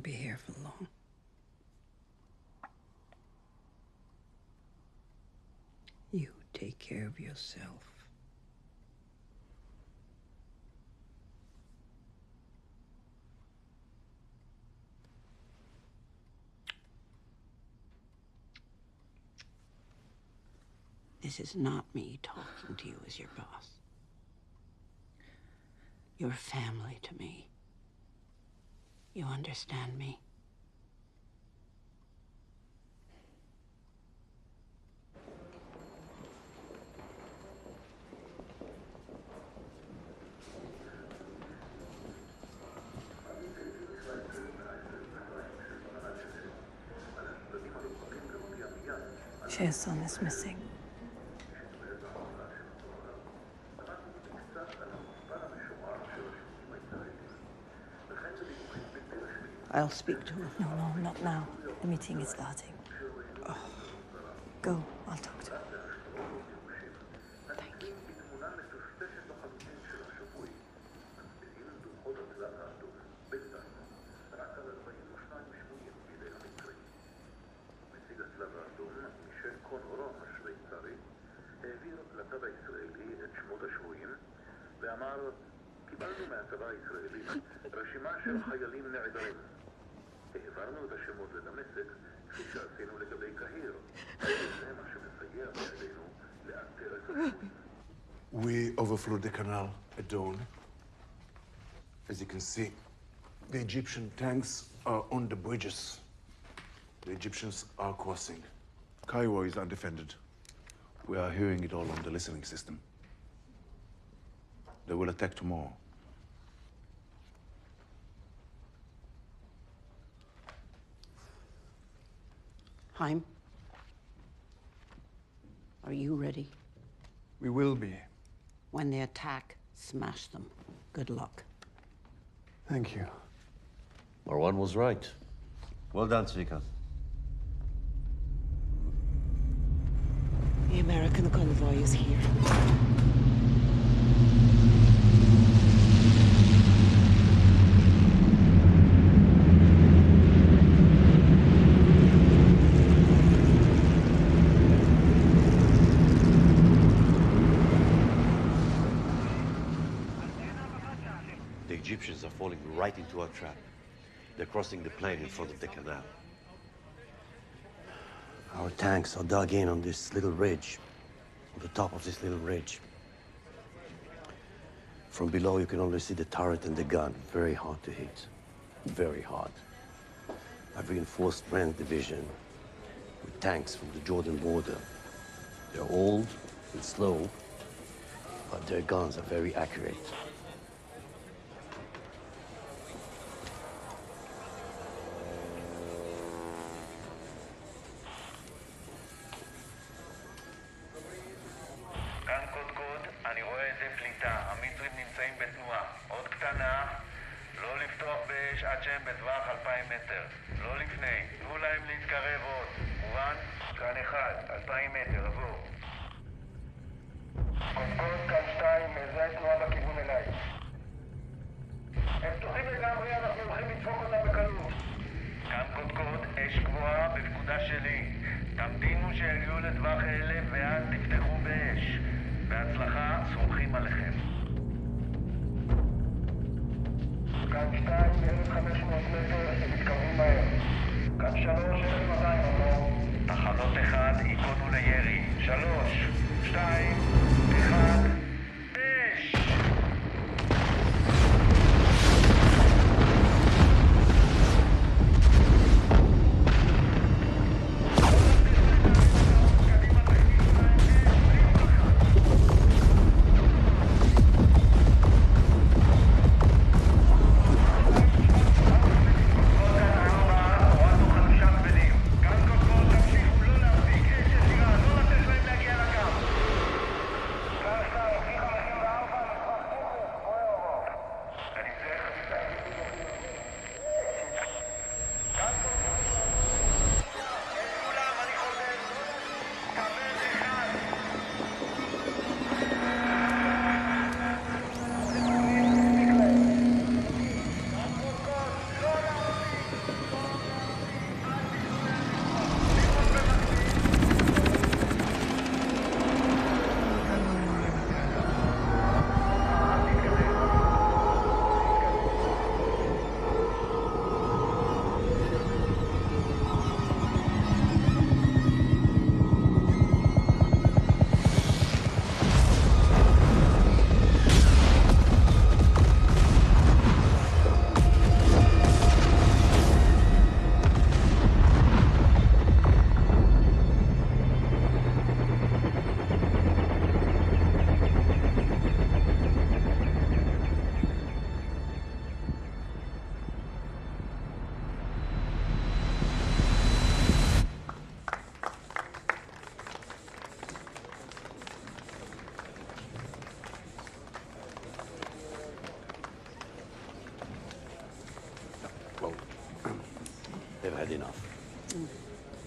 Speaker 7: be here for long. You take care of yourself. This is not me talking to you as your boss. You're family to me. You understand me?
Speaker 10: Cher's son is missing.
Speaker 7: I'll speak to her.
Speaker 10: No, not now. The meeting is starting. Oh. Go, I'll talk to her.
Speaker 7: Thank you.
Speaker 3: קיבלנו מהצבא הישראלי רשימה של חיילים נעדרים. העברנו את השמות לדמשק כפי שעשינו לגבי קהיר. זה מה שמסייע בידינו לאתר את השבויים.
Speaker 12: We overflowed the canal at dawn. As you can see, the Egyptian tanks are on the bridges. The Egyptians are crossing. Cairo is undefended. We are hearing it all on the listening system. They will attack tomorrow.
Speaker 7: Haim, are you ready?
Speaker 17: We will be.
Speaker 7: When they attack, smash them. Good luck.
Speaker 17: Thank you.
Speaker 5: Marwan was right. Well done, Tzvika.
Speaker 7: The American convoy is here.
Speaker 14: The Egyptians are falling right into our trap. They're crossing the plain in front of the canal. Our tanks are dug in on this little ridge, on the top of this little ridge. From below, you can only see the turret and the gun. Very hard to hit. Very hard. I've reinforced Brand's division with tanks from the Jordan border. They're old and slow, but their guns are very accurate.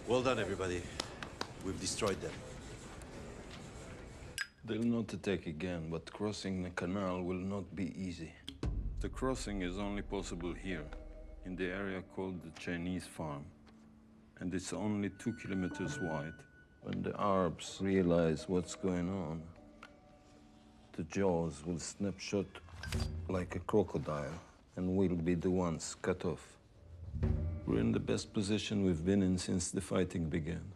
Speaker 14: Well done, everybody. We've destroyed them.
Speaker 1: They'll not attack again, but crossing the canal will not be easy. The crossing is only possible here, in the area called the Chinese Farm. And it's only 2 kilometers wide. When the Arabs realize what's going on, the jaws will snap shut like a crocodile, and we'll be the ones cut off. We're in the best position we've been in since the fighting began.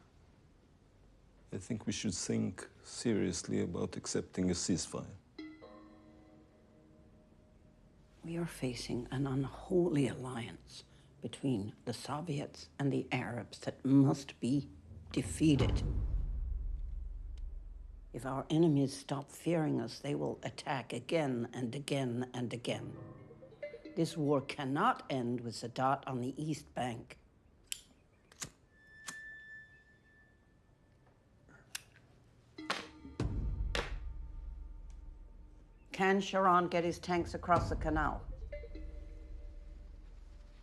Speaker 1: I think we should think seriously about accepting a ceasefire.
Speaker 7: We are facing an unholy alliance between the Soviets and the Arabs that must be defeated. If our enemies stop fearing us, they will attack again and again and again. This war cannot end with Sadat on the East Bank. Can Sharon get his tanks across the canal?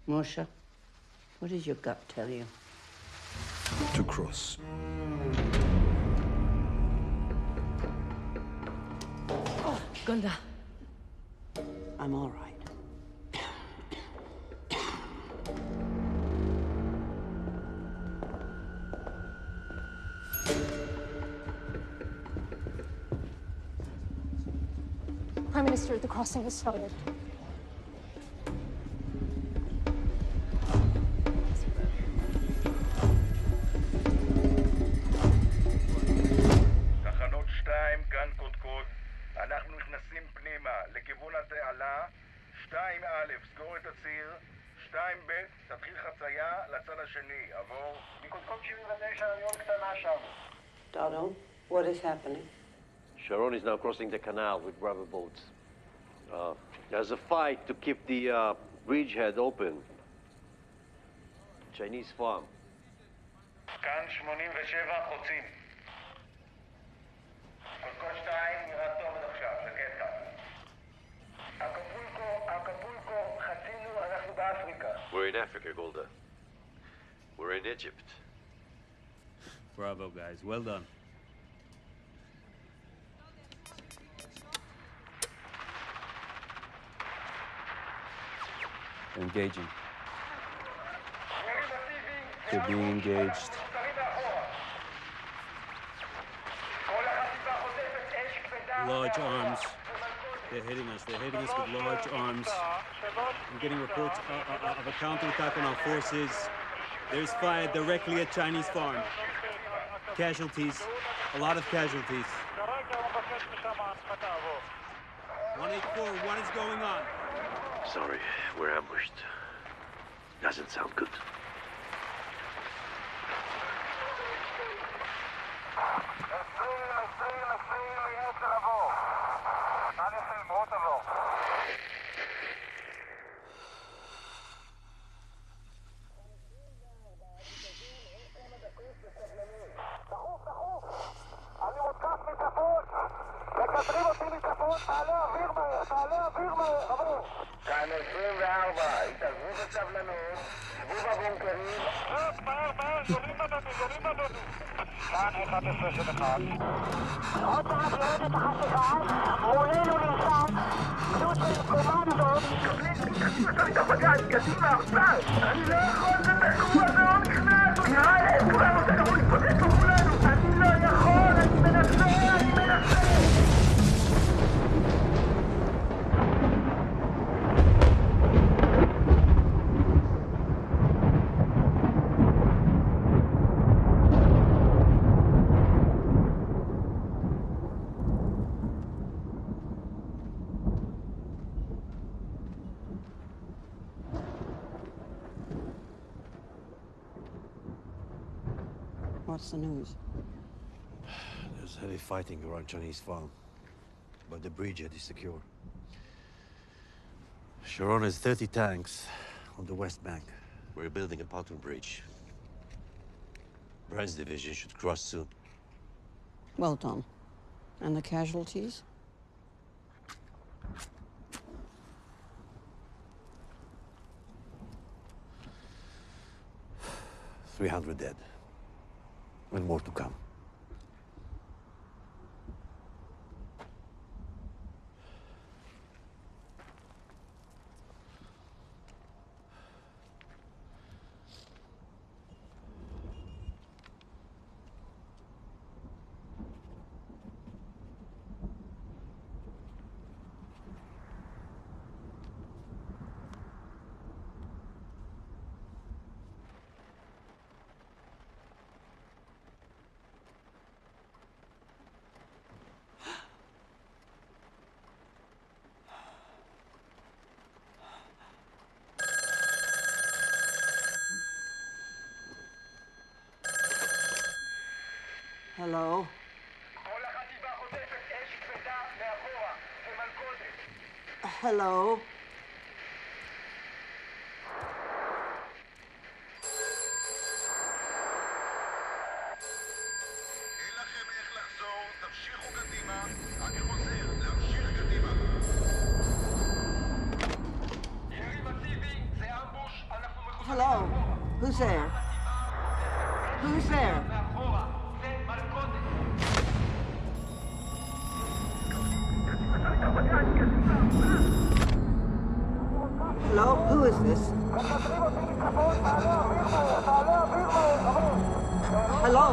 Speaker 7: Moshe, what does your gut tell you?
Speaker 1: To cross.
Speaker 10: Golda.
Speaker 7: I'm all right.
Speaker 20: Prime Minister, the crossing has started.
Speaker 22: תחנות 2, כאן קודקוד. אנחנו נכנסים פנימה, לכיוון התעלה. 2א, סגור את הציר. 2ב, תתחיל חצייה לצד השני. עבור. מקודקוד 79, אניון קטנה שם.
Speaker 7: Dodo, what is happening?
Speaker 5: Sharon is now crossing the canal with rubber boats. There's a fight to keep the bridgehead open. Chinese farm.
Speaker 22: כאן 87 חוצים. קודקוד 2 נראה טוב עד עכשיו, שקט כאן. אקפולקו, חצינו, אנחנו באפריקה.
Speaker 5: We're in Africa, Golda. We're in Egypt.
Speaker 18: Bravo, guys. Well done. Engaging. They're being engaged. Large arms. They're hitting us. They're hitting us with large arms. I'm getting reports of a counterattack on our forces. There's fire directly at Chinese farm. Casualties. A lot of casualties. 184, what is going on?
Speaker 5: Sorry, we're ambushed. Doesn't sound good.
Speaker 22: כאן 24, התעזבו בסבלנות, שבו בבונקרים. מהר, יורים בנו. כאן 11 של אחד.
Speaker 11: עוד מעט יורדת החטיבה, מולנו נמצא גדוד של קומנדו.
Speaker 22: אני מתוך הגז, קדימה, עכשיו! אני לא יכול, זה תקוע, זה לא נכנס! נראה להם, כולנו, זה אמור להתפוצץ פה כולנו! אני לא יכול, אני מנסה!
Speaker 7: What's the news?
Speaker 14: There's heavy fighting around Chinese farm, but the bridgehead is secure. Sharon has 30 tanks on the west bank.
Speaker 5: We're building a pontoon bridge. Brand's division should cross soon.
Speaker 7: Well done. And the casualties?
Speaker 14: 300 dead. And more to come.
Speaker 7: Hello? Hello? Hello? Who's there? Who's there? Hello? Who is this? Hello?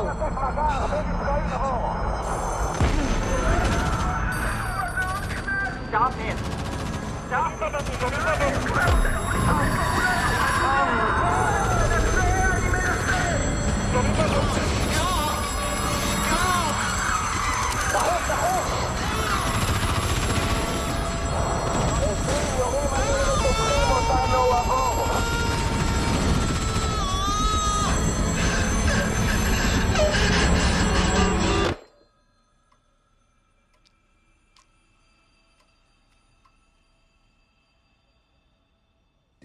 Speaker 7: Stop him! Stop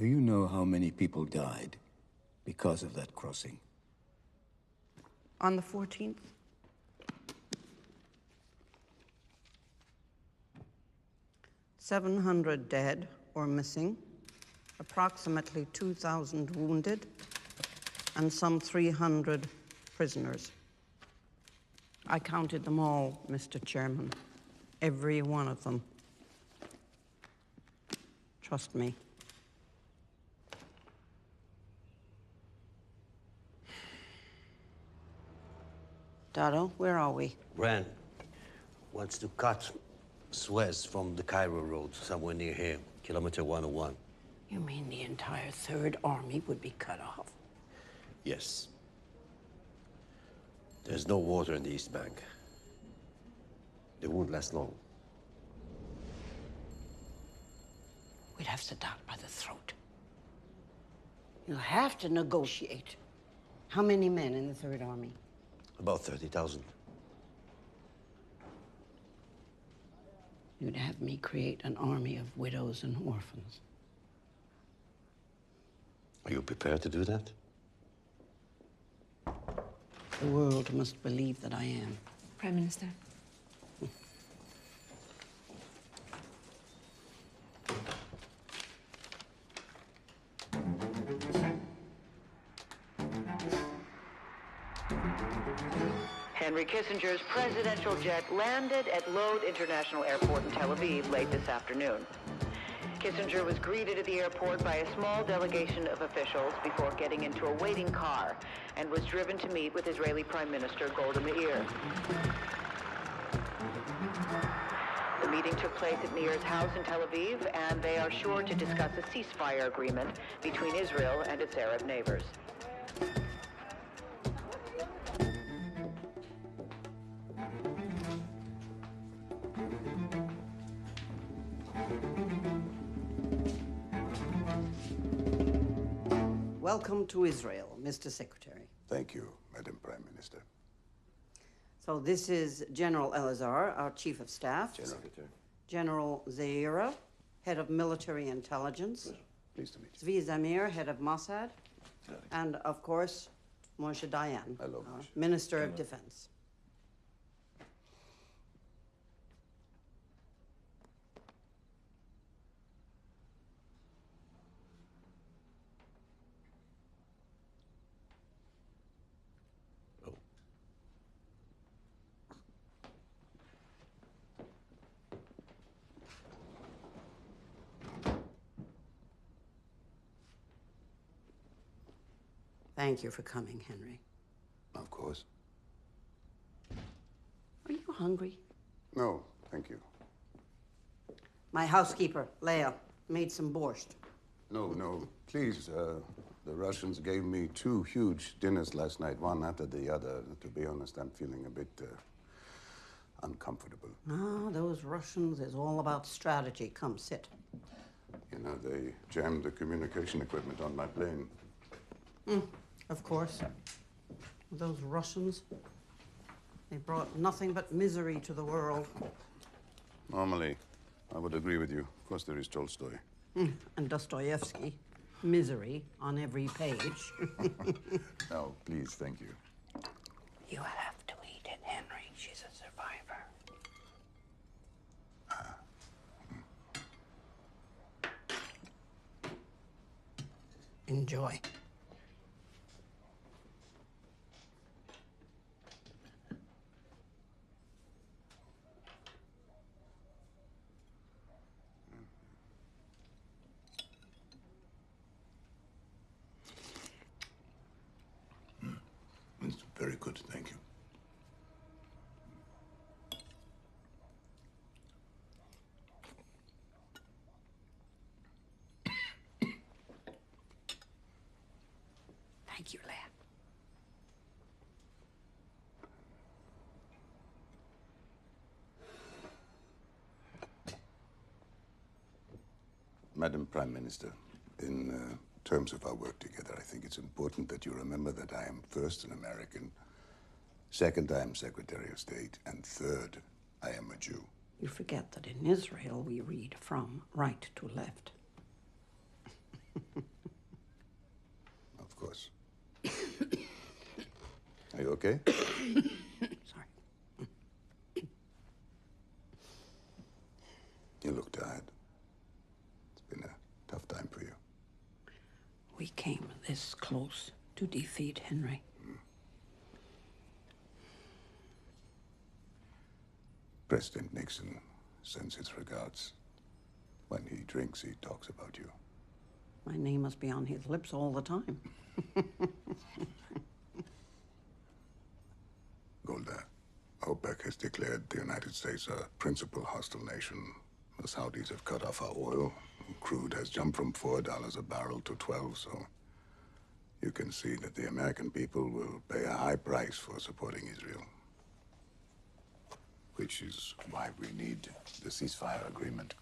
Speaker 6: Do you know how many people died because of that crossing?
Speaker 7: On the 14th? $700 dead or missing, approximately 2,000 wounded, and some 300 prisoners. I counted them all, Mr. Chairman. Every one of them. Trust me. Dado, where are we?
Speaker 14: Ran wants to cut Suez from the Cairo road, somewhere near here, kilometer 101.
Speaker 7: You mean the entire Third Army would be cut off?
Speaker 14: Yes. There's no water in the East Bank. They won't last long.
Speaker 7: We'd have Sadat by the throat. You'll have to negotiate. How many men in the Third Army?
Speaker 14: About 30,000.
Speaker 7: You'd have me create an army of widows and orphans.
Speaker 14: Are you prepared to do that?
Speaker 7: The world must believe that I am.
Speaker 10: Prime Minister.
Speaker 8: Henry Kissinger's presidential jet landed at Lod International Airport in Tel Aviv late this afternoon. Kissinger was greeted at the airport by a small delegation of officials before getting into a waiting car and was driven to meet with Israeli Prime Minister Golda Meir. The meeting took place at Meir's house in Tel Aviv, and they are sure to discuss a ceasefire agreement between Israel and its Arab neighbors.
Speaker 7: Welcome to Israel, Mr. Secretary.
Speaker 12: Thank you, Madam Prime Minister.
Speaker 7: So this is General Elazar, our Chief of Staff. General Zaira, Head of Military Intelligence.
Speaker 12: Pleased to meet you.
Speaker 7: Zvi Zamir, Head of Mossad. And, of course, Moshe Dayan, Minister of Defense. Thank you for coming, Henry.
Speaker 13: Of course.
Speaker 7: Are you hungry?
Speaker 13: No, thank you.
Speaker 7: My housekeeper, Leia, made some borscht.
Speaker 13: No, please. The Russians gave me 2 huge dinners last night, one after the other. To be honest, I'm feeling a bit uncomfortable.
Speaker 7: Ah, those Russians is all about strategy. Come, sit.
Speaker 13: You know, they jammed the communication equipment on my plane.
Speaker 7: Of course. Those Russians, they brought nothing but misery to the world.
Speaker 13: Normally, I would agree with you. Of course, there is Tolstoy.
Speaker 7: And Dostoevsky. Misery on every page.
Speaker 13: No, please, thank you.
Speaker 7: You have to eat it, Henry. She's a survivor. Enjoy.
Speaker 13: It's very good, thank you.
Speaker 7: Thank you, Leia.
Speaker 13: Madam Prime Minister, in terms of our work together, I think it's important that you remember that I am first an American, second I am Secretary of State, and third I am a Jew.
Speaker 7: You forget that in Israel we read from right to left.
Speaker 13: Of course. Are you okay?
Speaker 7: Sorry.
Speaker 13: You look tired. It's been a tough time for you.
Speaker 7: We came this close to defeat, Henry.
Speaker 13: President Nixon sends his regards. When he drinks, he talks about you.
Speaker 7: My name must be on his lips all the time.
Speaker 13: Golda, OPEC has declared the United States a principal hostile nation. The Saudis have cut off our oil. Crude has jumped from $4 a barrel to 12, so you can see that the American people will pay a high price for supporting Israel. Which is why we need the ceasefire agreement.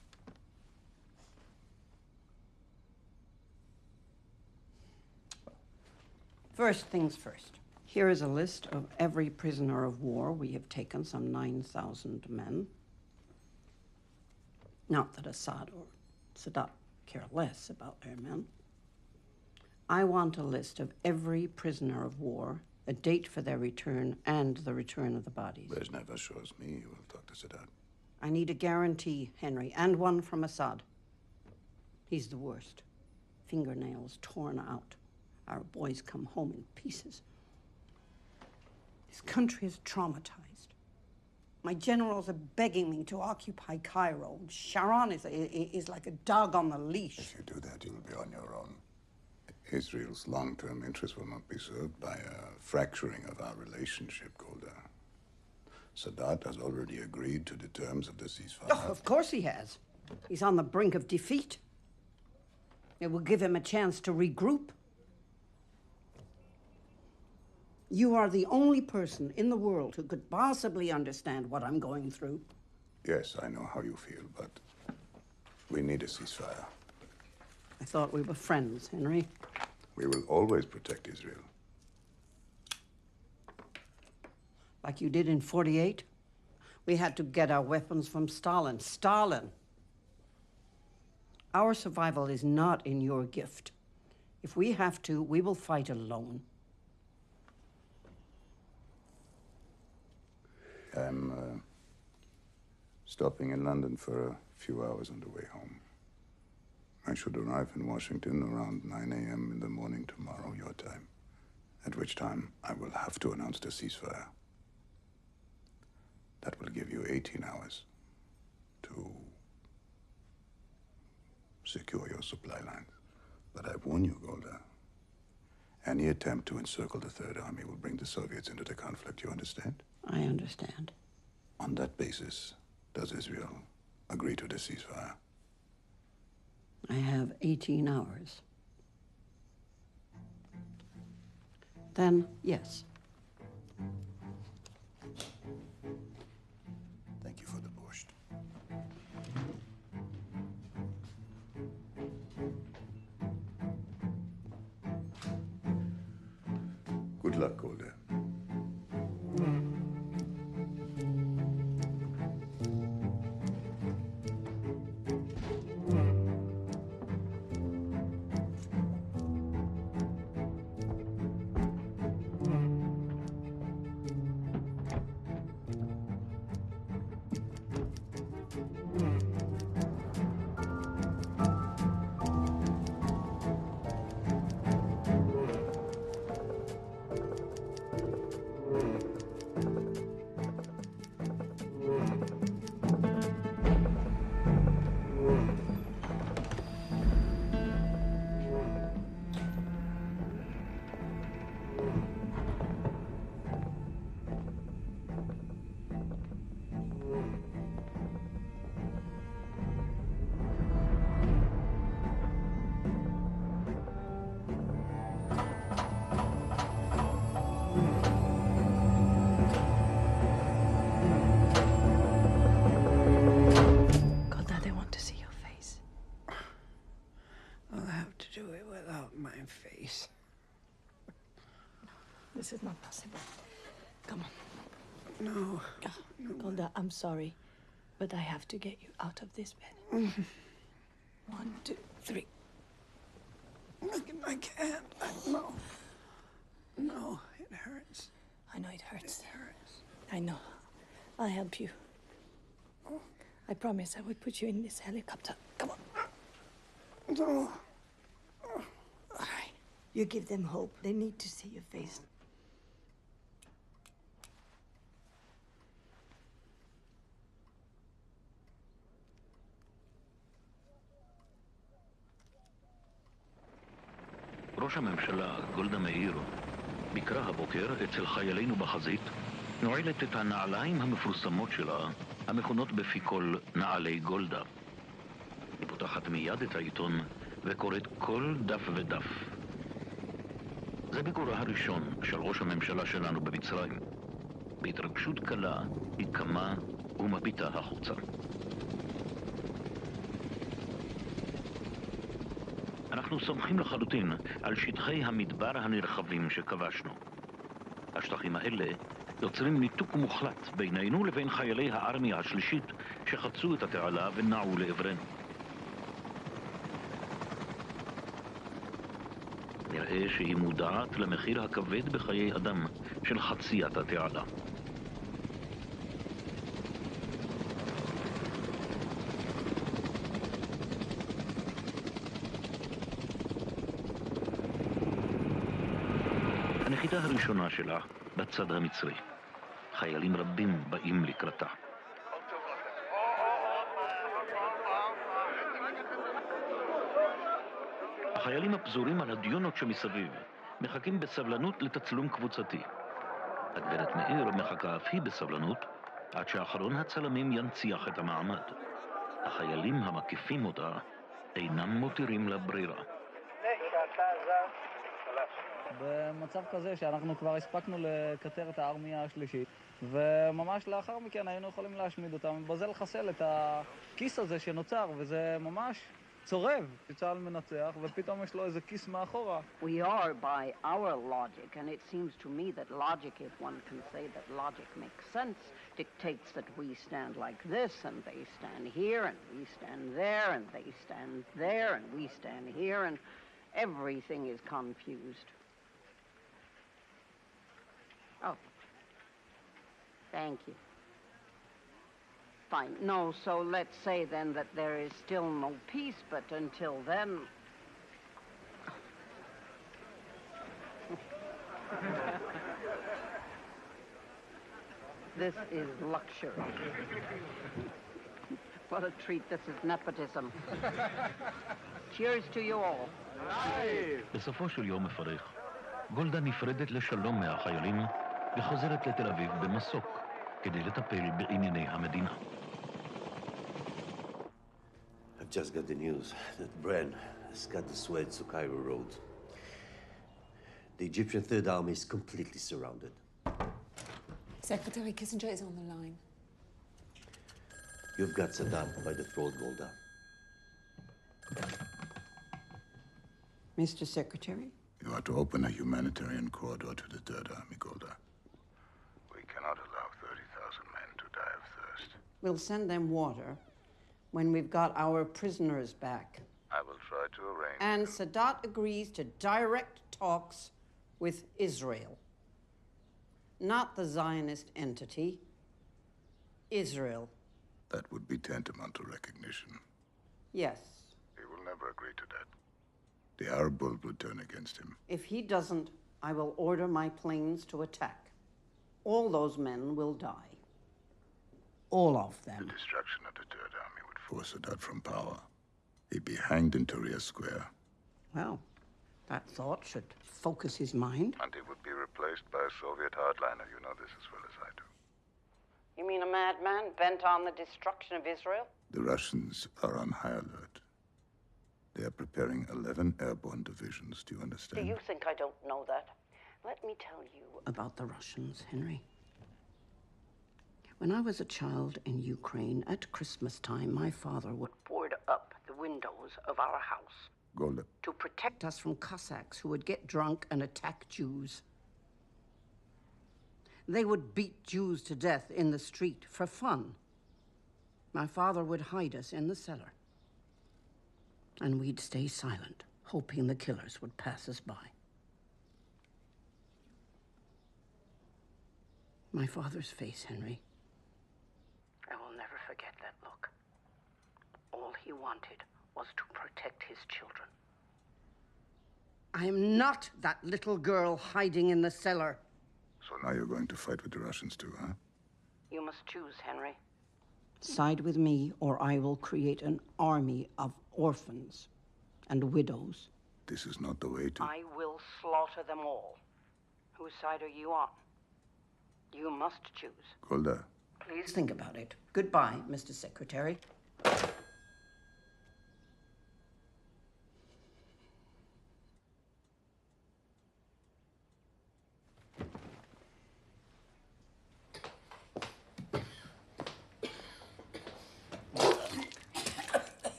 Speaker 7: First things first. Here is a list of every prisoner of war. We have taken some 9,000 men. Not that Assad or Sadat care less about their men. I want a list of every prisoner of war, a date for their return, and the return of the bodies.
Speaker 13: Brezhnev assures me you will talk to Sadat.
Speaker 7: I need a guarantee, Henry, and one from Assad. He's the worst. Fingernails torn out. Our boys come home in pieces. This country is traumatized. My generals are begging me to occupy Cairo. Sharon is like a dog on the leash.
Speaker 13: If you do that, you'll be on your own. Israel's long-term interests will not be served by a fracturing of our relationship, Golda. Sadat has already agreed to the terms of the ceasefire.
Speaker 7: Oh, of course he has. He's on the brink of defeat. It will give him a chance to regroup. You are the only person in the world who could possibly understand what I'm going through.
Speaker 13: Yes, I know how you feel, but we need a ceasefire.
Speaker 7: I thought we were friends, Henry.
Speaker 13: We will always protect Israel.
Speaker 7: Like you did in 48? We had to get our weapons from Stalin. Stalin! Our survival is not in your gift. If we have to, we will fight alone.
Speaker 13: I'm stopping in London for a few hours on the way home. I should arrive in Washington around 9 a.m. in the morning tomorrow, your time, at which time I will have to announce the ceasefire. That will give you 18 hours to secure your supply lines. But I warn you, Golda, Any attempt to encircle the Third Army will bring the Soviets into the conflict, you understand?
Speaker 7: I understand.
Speaker 13: On that basis, does Israel agree to the ceasefire?
Speaker 7: I have 18 hours. Then, yes.
Speaker 13: Thank you for the borscht. Good luck, Golda.
Speaker 10: Golda, they want to see your face.
Speaker 7: I'll have to do it without my face.
Speaker 10: This is not possible. Come on.
Speaker 7: No.
Speaker 10: Golda, I'm sorry, but I have to get you out of this bed. 1, 2, 3.
Speaker 7: I can't. No. No, it hurts.
Speaker 10: I know it hurts.
Speaker 7: It hurts.
Speaker 10: I know. I'll help you. I promise I will put you in this helicopter. Come on.
Speaker 7: No.
Speaker 10: All right. You give them hope. They need to see your face.
Speaker 16: ראש הממשלה גולדה מאיר ביקרה הבוקר אצל חיילינו בחזית, נועלת את הנעליים המפורסמות שלה, המכונות בפי כל נעלי גולדה. היא פותחת מיד את העיתון וקוראת כל דף ודף. זה ביקורה הראשון של ראש הממשלה שלנו במצרים. בהתרגשות קלה היא קמה ומביטה החוצה. אנחנו סומכים לחלוטין על שטחי המדבר הנרחבים שכבשנו. השטחים האלה יוצרים ניתוק מוחלט בינינו לבין חיילי הארמיה השלישית שחצו את התעלה ונעו לעברנו. נראה שהיא מודעת למחיר הכבד בחיי אדם של חציית התעלה. הנחיתה הראשונה שלה בצד המצרי. חיילים רבים באים לקראתה. החיילים הפזורים על הדיונות שמסביב מחכים בסבלנות לתצלום קבוצתי. הגברת מאיר מחכה אף היא בסבלנות עד שאחרון הצלמים ינציח את המעמד. החיילים המקיפים אותה אינם מותירים לה ברירה.
Speaker 19: במצב כזה שאנחנו כבר הספקנו לקטר את הארמיה השלישית, וממש לאחר מכן היינו יכולים להשמיד אותם, ובזה לחסל את הכיס הזה שנוצר, וזה ממש צורב שצה"ל מנצח, ופתאום יש לו איזה כיס מאחורה.
Speaker 7: We are by our logic, and it seems to me that logic, if one can say that logic makes sense, dictates that we stand like this, and they stand here, and we stand there, and they stand there, and we stand here, and everything is confused. Oh. Thank you. Fine. No, so let's say then that there is still no peace, but until then... This is luxury. What a treat. This is nepotism. Cheers to you all.
Speaker 16: בסופו של יום מפרך, גולדה נפרדת לשלום מהחיילים וחוזרת לתל אביב במסוק כדי לטפל בענייני המדינה.
Speaker 14: I've just got the news that Bren has cut the Suez to Cairo road. The Egyptian Third Army is completely surrounded.
Speaker 20: Secretary Kissinger is on the line.
Speaker 14: You've got Saddam by the throat, Golda.
Speaker 7: Mr. Secretary?
Speaker 13: You are to open a humanitarian corridor to the Third Army, Golda. We cannot allow 30,000 men to die of thirst.
Speaker 7: We'll send them water when we've got our prisoners back.
Speaker 13: I will try to arrange.
Speaker 7: And Sadat agrees to direct talks with Israel. Not the Zionist entity, Israel.
Speaker 13: That would be tantamount to recognition.
Speaker 7: Yes.
Speaker 13: He will never agree to that. The Arab world will turn against him.
Speaker 7: If he doesn't, I will order my planes to attack. All those men will die. All of them.
Speaker 13: The destruction of the Third Army would force Sadat from power. He'd be hanged in Tahrir Square.
Speaker 7: Well, that thought should focus his mind.
Speaker 13: And he would be replaced by a Soviet hardliner. You know this as well as I do.
Speaker 7: You mean a madman bent on the destruction of Israel?
Speaker 13: The Russians are on high alert. They are preparing 11 airborne divisions. Do you understand?
Speaker 7: Do you think I don't know that? Let me tell you about the Russians, Henry. When I was a child in Ukraine, at Christmas time, my father would board up the windows of our house.
Speaker 13: Golda.
Speaker 7: To protect us from Cossacks who would get drunk and attack Jews. They would beat Jews to death in the street for fun. My father would hide us in the cellar. And we'd stay silent, hoping the killers would pass us by. My father's face, Henry. I will never forget that look. All he wanted was to protect his children. I am not that little girl hiding in the cellar.
Speaker 13: So now you're going to fight with the Russians too, huh?
Speaker 7: You must choose, Henry. Side with me, or I will create an army of orphans and widows.
Speaker 13: This is not the way to...
Speaker 7: I will slaughter them all. Whose side are you on? You must choose.
Speaker 13: Golda.
Speaker 7: Please think about it. Goodbye, Mr. Secretary.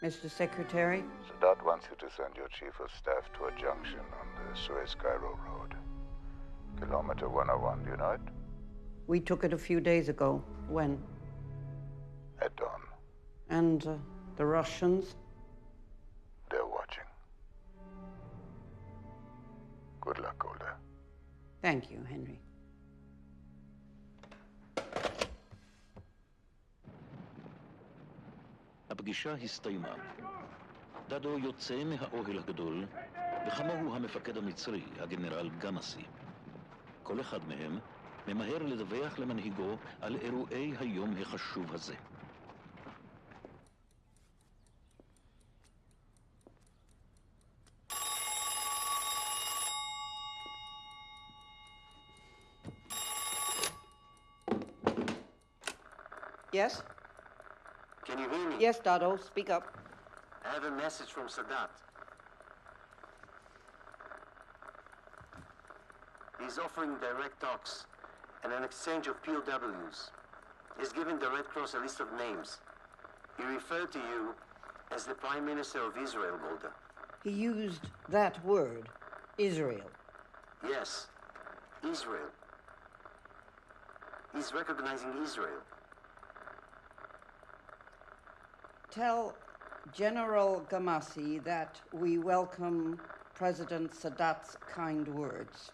Speaker 7: Mr. Secretary?
Speaker 13: Sadat wants you to send your chief of staff to a junction on the Suez-Cairo road. Kilometer 101, do you know it?
Speaker 7: We took it a few days ago. When?
Speaker 13: At dawn.
Speaker 7: And the Russians?
Speaker 13: They're watching. Good luck, Golda.
Speaker 7: Thank you, Henry.
Speaker 16: הפגישה הסתיימה. דדו יוצא מהאוהל הגדול, וכמוהו המפקד המצרי, הגנרל גמאסי. כל אחד מהם ממהר לדווח למנהיגו על אירועי היום החשוב הזה.
Speaker 7: Yes?
Speaker 5: Can you hear me?
Speaker 7: Yes, Dado, speak up.
Speaker 15: I have a message from Sadat. He's offering direct talks and an exchange of POWs. He's giving the Red Cross a list of names. He referred to you as the Prime Minister of Israel, Golda.
Speaker 7: He used that word, Israel.
Speaker 15: Yes, Israel. He's recognizing Israel.
Speaker 7: Tell General Gamasi that we welcome President Sadat's kind words.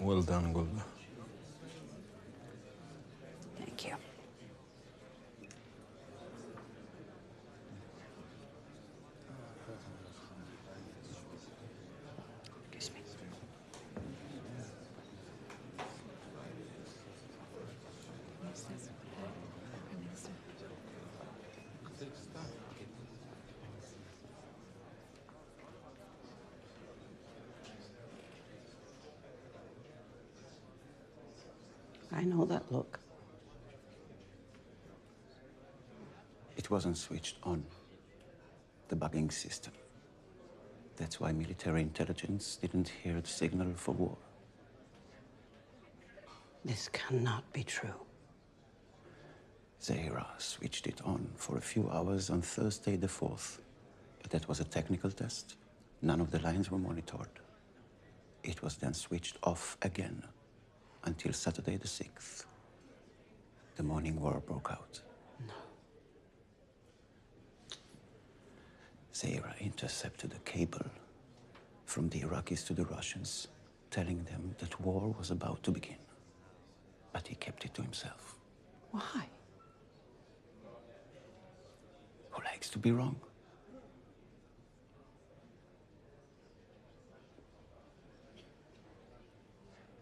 Speaker 1: Well done, Golda.
Speaker 7: Thank you. Excuse me. I know that look.
Speaker 9: It wasn't switched on. The bugging system. That's why military intelligence didn't hear the signal for war.
Speaker 7: This cannot be true.
Speaker 9: Zahira switched it on for a few hours on Thursday the 4th. But that was a technical test. None of the lines were monitored. It was then switched off again until Saturday the 6th. The morning war broke out.
Speaker 7: No.
Speaker 9: Zahira intercepted a cable from the Iraqis to the Russians, telling them that war was about to begin. But he kept it to himself.
Speaker 7: Why?
Speaker 9: Who likes to be wrong?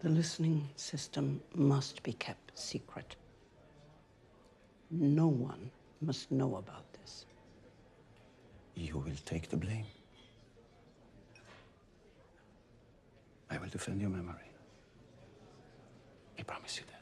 Speaker 7: The listening system must be kept secret. No one must know about this.
Speaker 9: You will take the blame. I will defend your memory. I promise you that.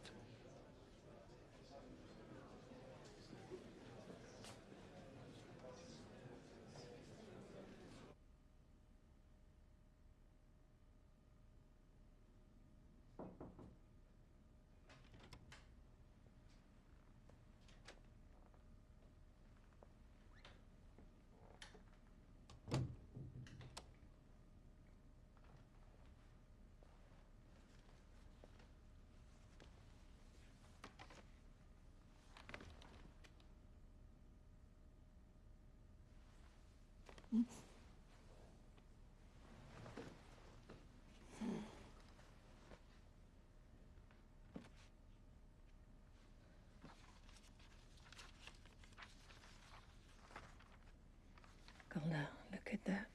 Speaker 10: Golda, look at that.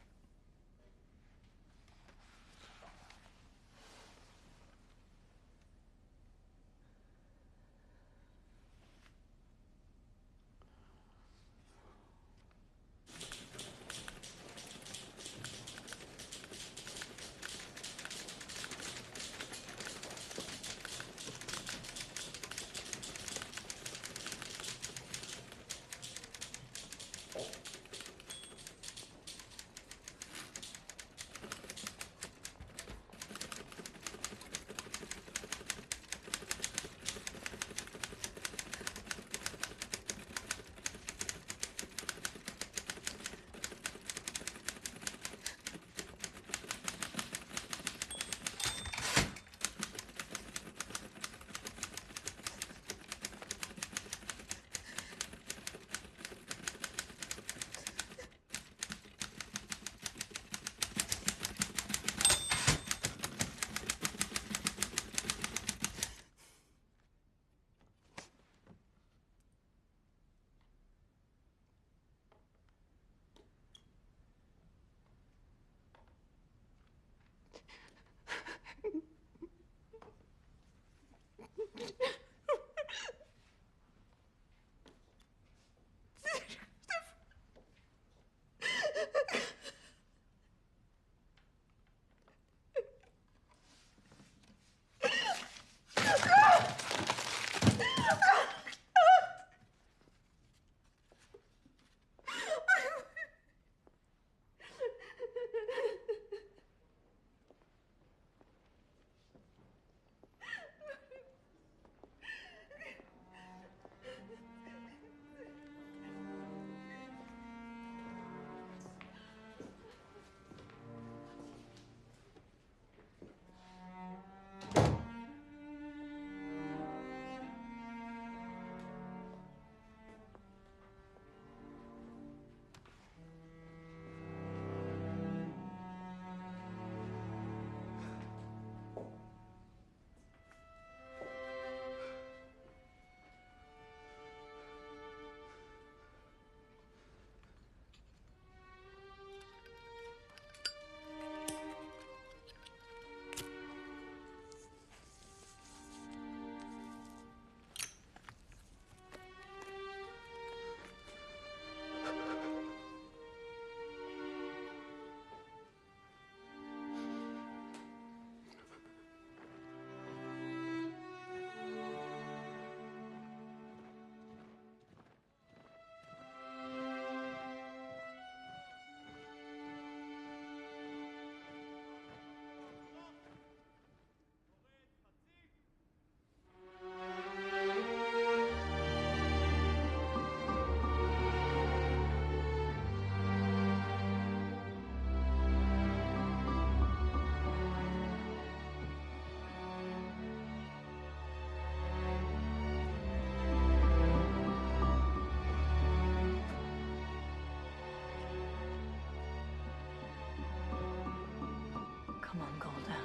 Speaker 10: Come on, Golda.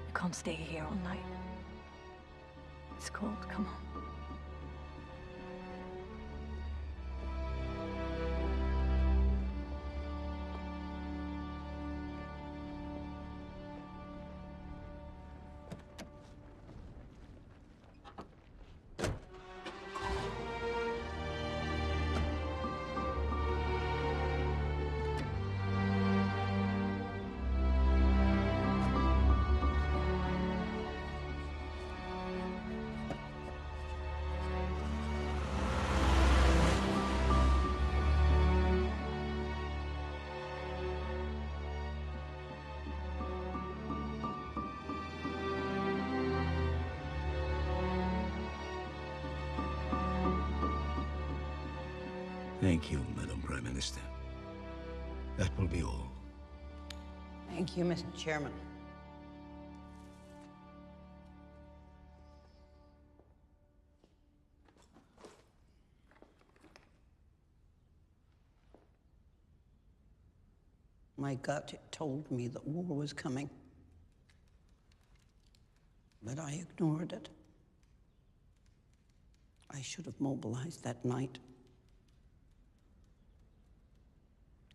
Speaker 10: You can't stay here all night. It's cold. Come on.
Speaker 6: Thank you, Madam Prime Minister. That will be all.
Speaker 7: Thank you, Mr. Chairman. My gut told me that war was coming, but I ignored it. I should have mobilized that night.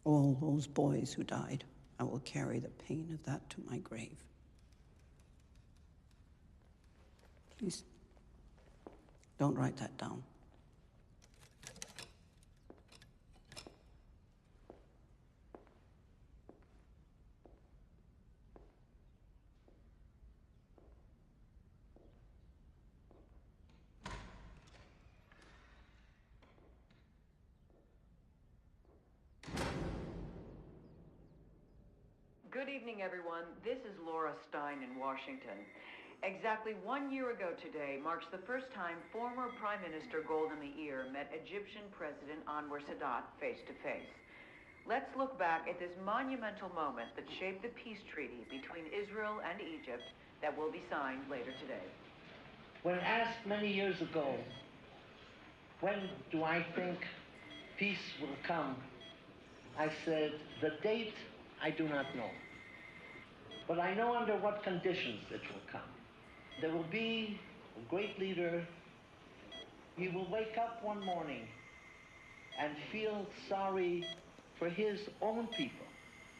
Speaker 7: All those boys who died, I will carry the pain of that to my grave. Please, don't write that down.
Speaker 8: Good evening, everyone. This is Laura Stein in Washington. Exactly 1 year ago today marks the first time former Prime Minister Golda Meir met Egyptian President Anwar Sadat face to face. Let's look back at this monumental moment that shaped the peace treaty between Israel and Egypt that will be signed later today.
Speaker 4: When asked many years ago, when do I think peace will come, I said, the date I do not know. But I know under what conditions it will come. There will be a great leader. He will wake up one morning and feel sorry for his own people,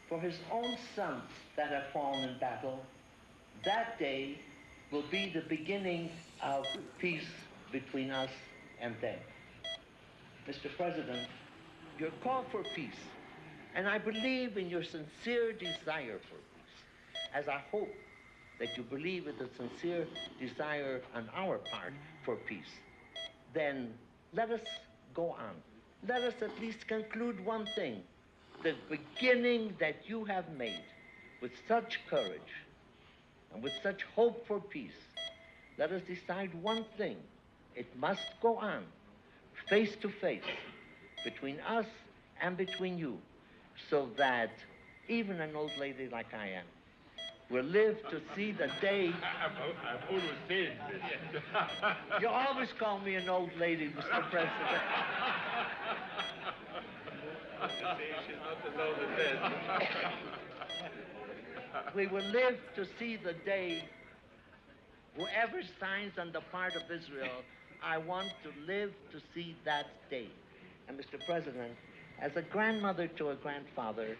Speaker 4: for his own sons that have fallen in battle. That day will be the beginning of peace between us and them. Mr. President, your call for peace, and I believe in your sincere desire for peace, as I hope that you believe in the sincere desire on our part for peace, then let us go on. Let us at least conclude one thing. The beginning that you have made with such courage and with such hope for peace, let us decide one thing. It must go on, face to face, between us and between you, so that even an old lady like I am will live to see the day.
Speaker 3: I've always said this.
Speaker 4: You always call me an old lady, Mr. President.
Speaker 3: She's not as old as
Speaker 4: We will live to see the day. Whoever signs on the part of Israel, I want to live to see that day. And Mr. President, as a grandmother to a grandfather,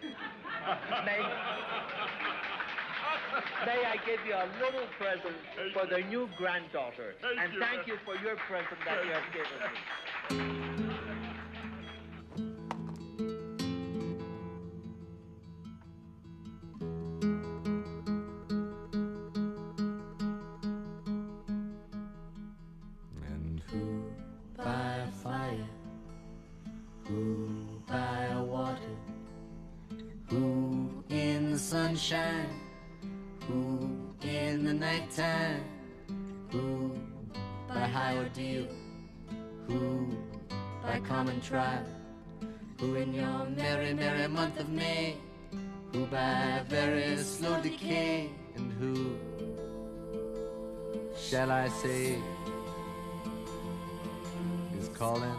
Speaker 4: may I give you a little present for the new granddaughter. And thank you for your present that you have given me.
Speaker 21: And who by a fire, who by a water, who in the sunshine, who in the nighttime, who by high ordeal, who by common trial, who in your merry, merry month of May, who by very slow decay, and who shall I say is calling?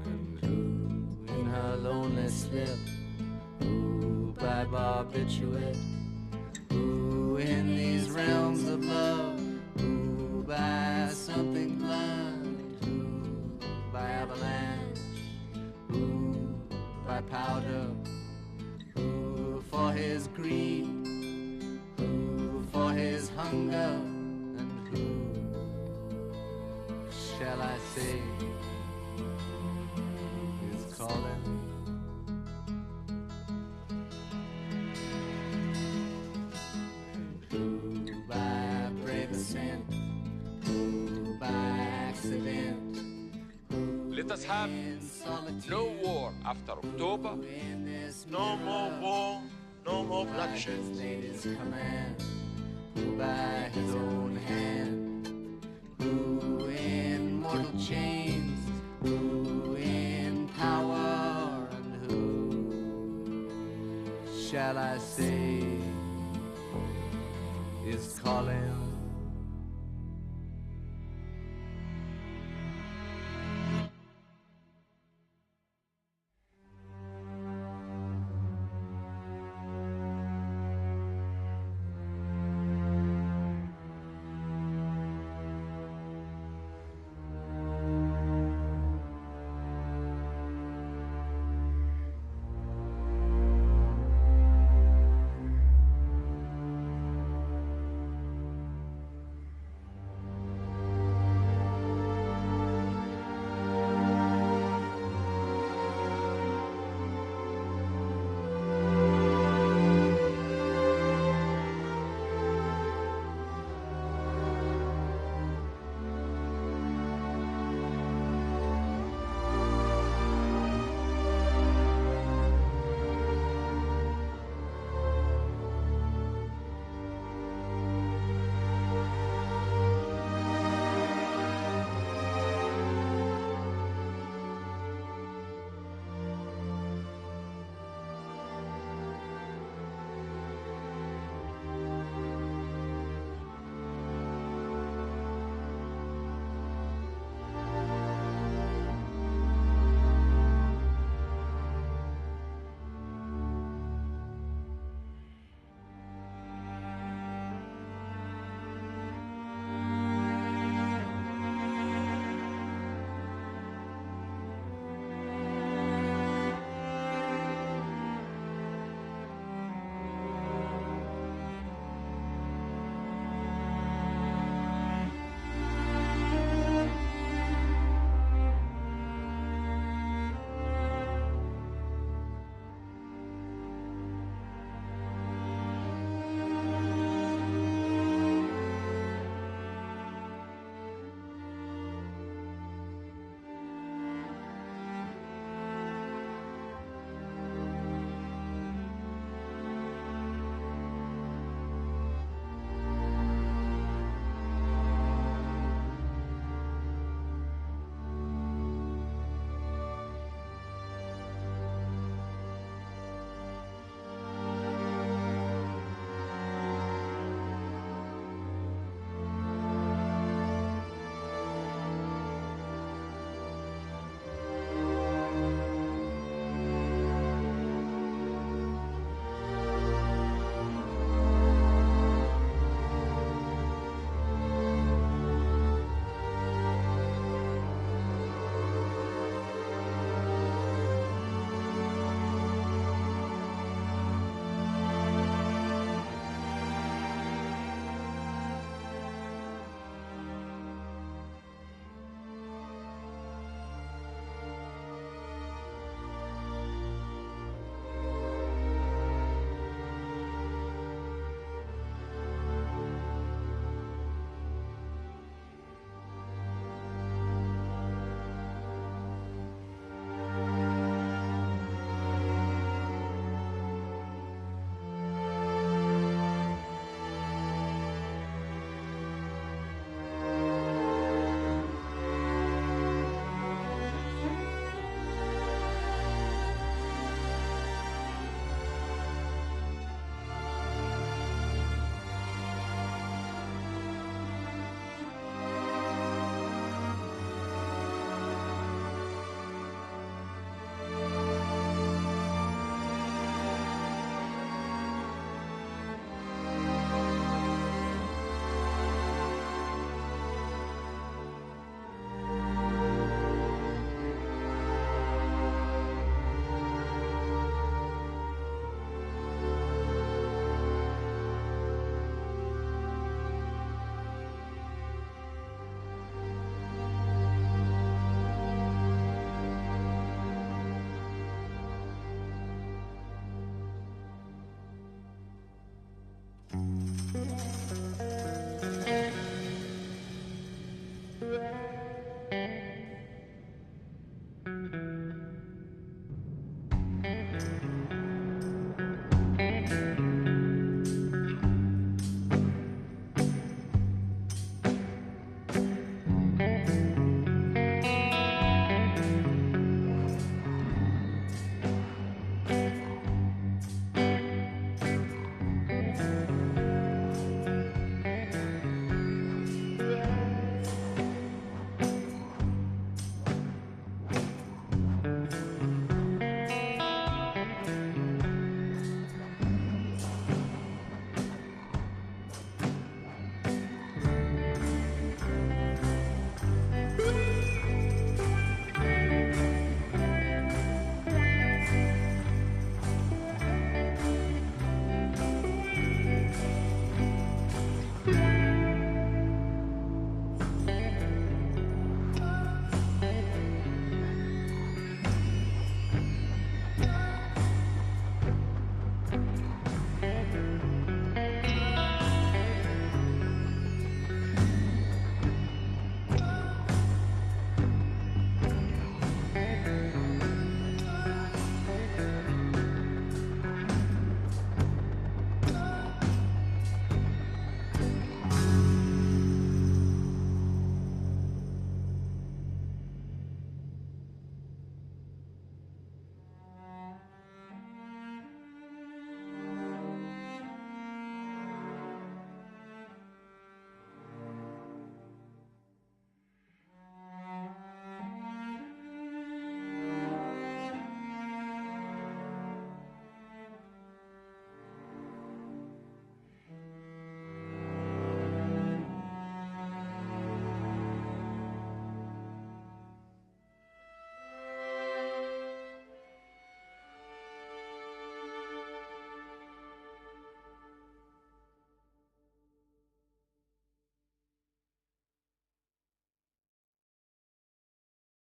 Speaker 21: And who slip? Who by barbiturate? Who in these realms of love? Who by something blunt? Who by avalanche? Who by powder? Who for his greed? Who for his hunger? And who shall I say is calling? Who by brave ascent? Who by accident?
Speaker 2: Let us have no war after October. No more war, no more bloodshed.
Speaker 21: His command, who by his own hand, who in mortal chains, who in power, and who shall I say is calling?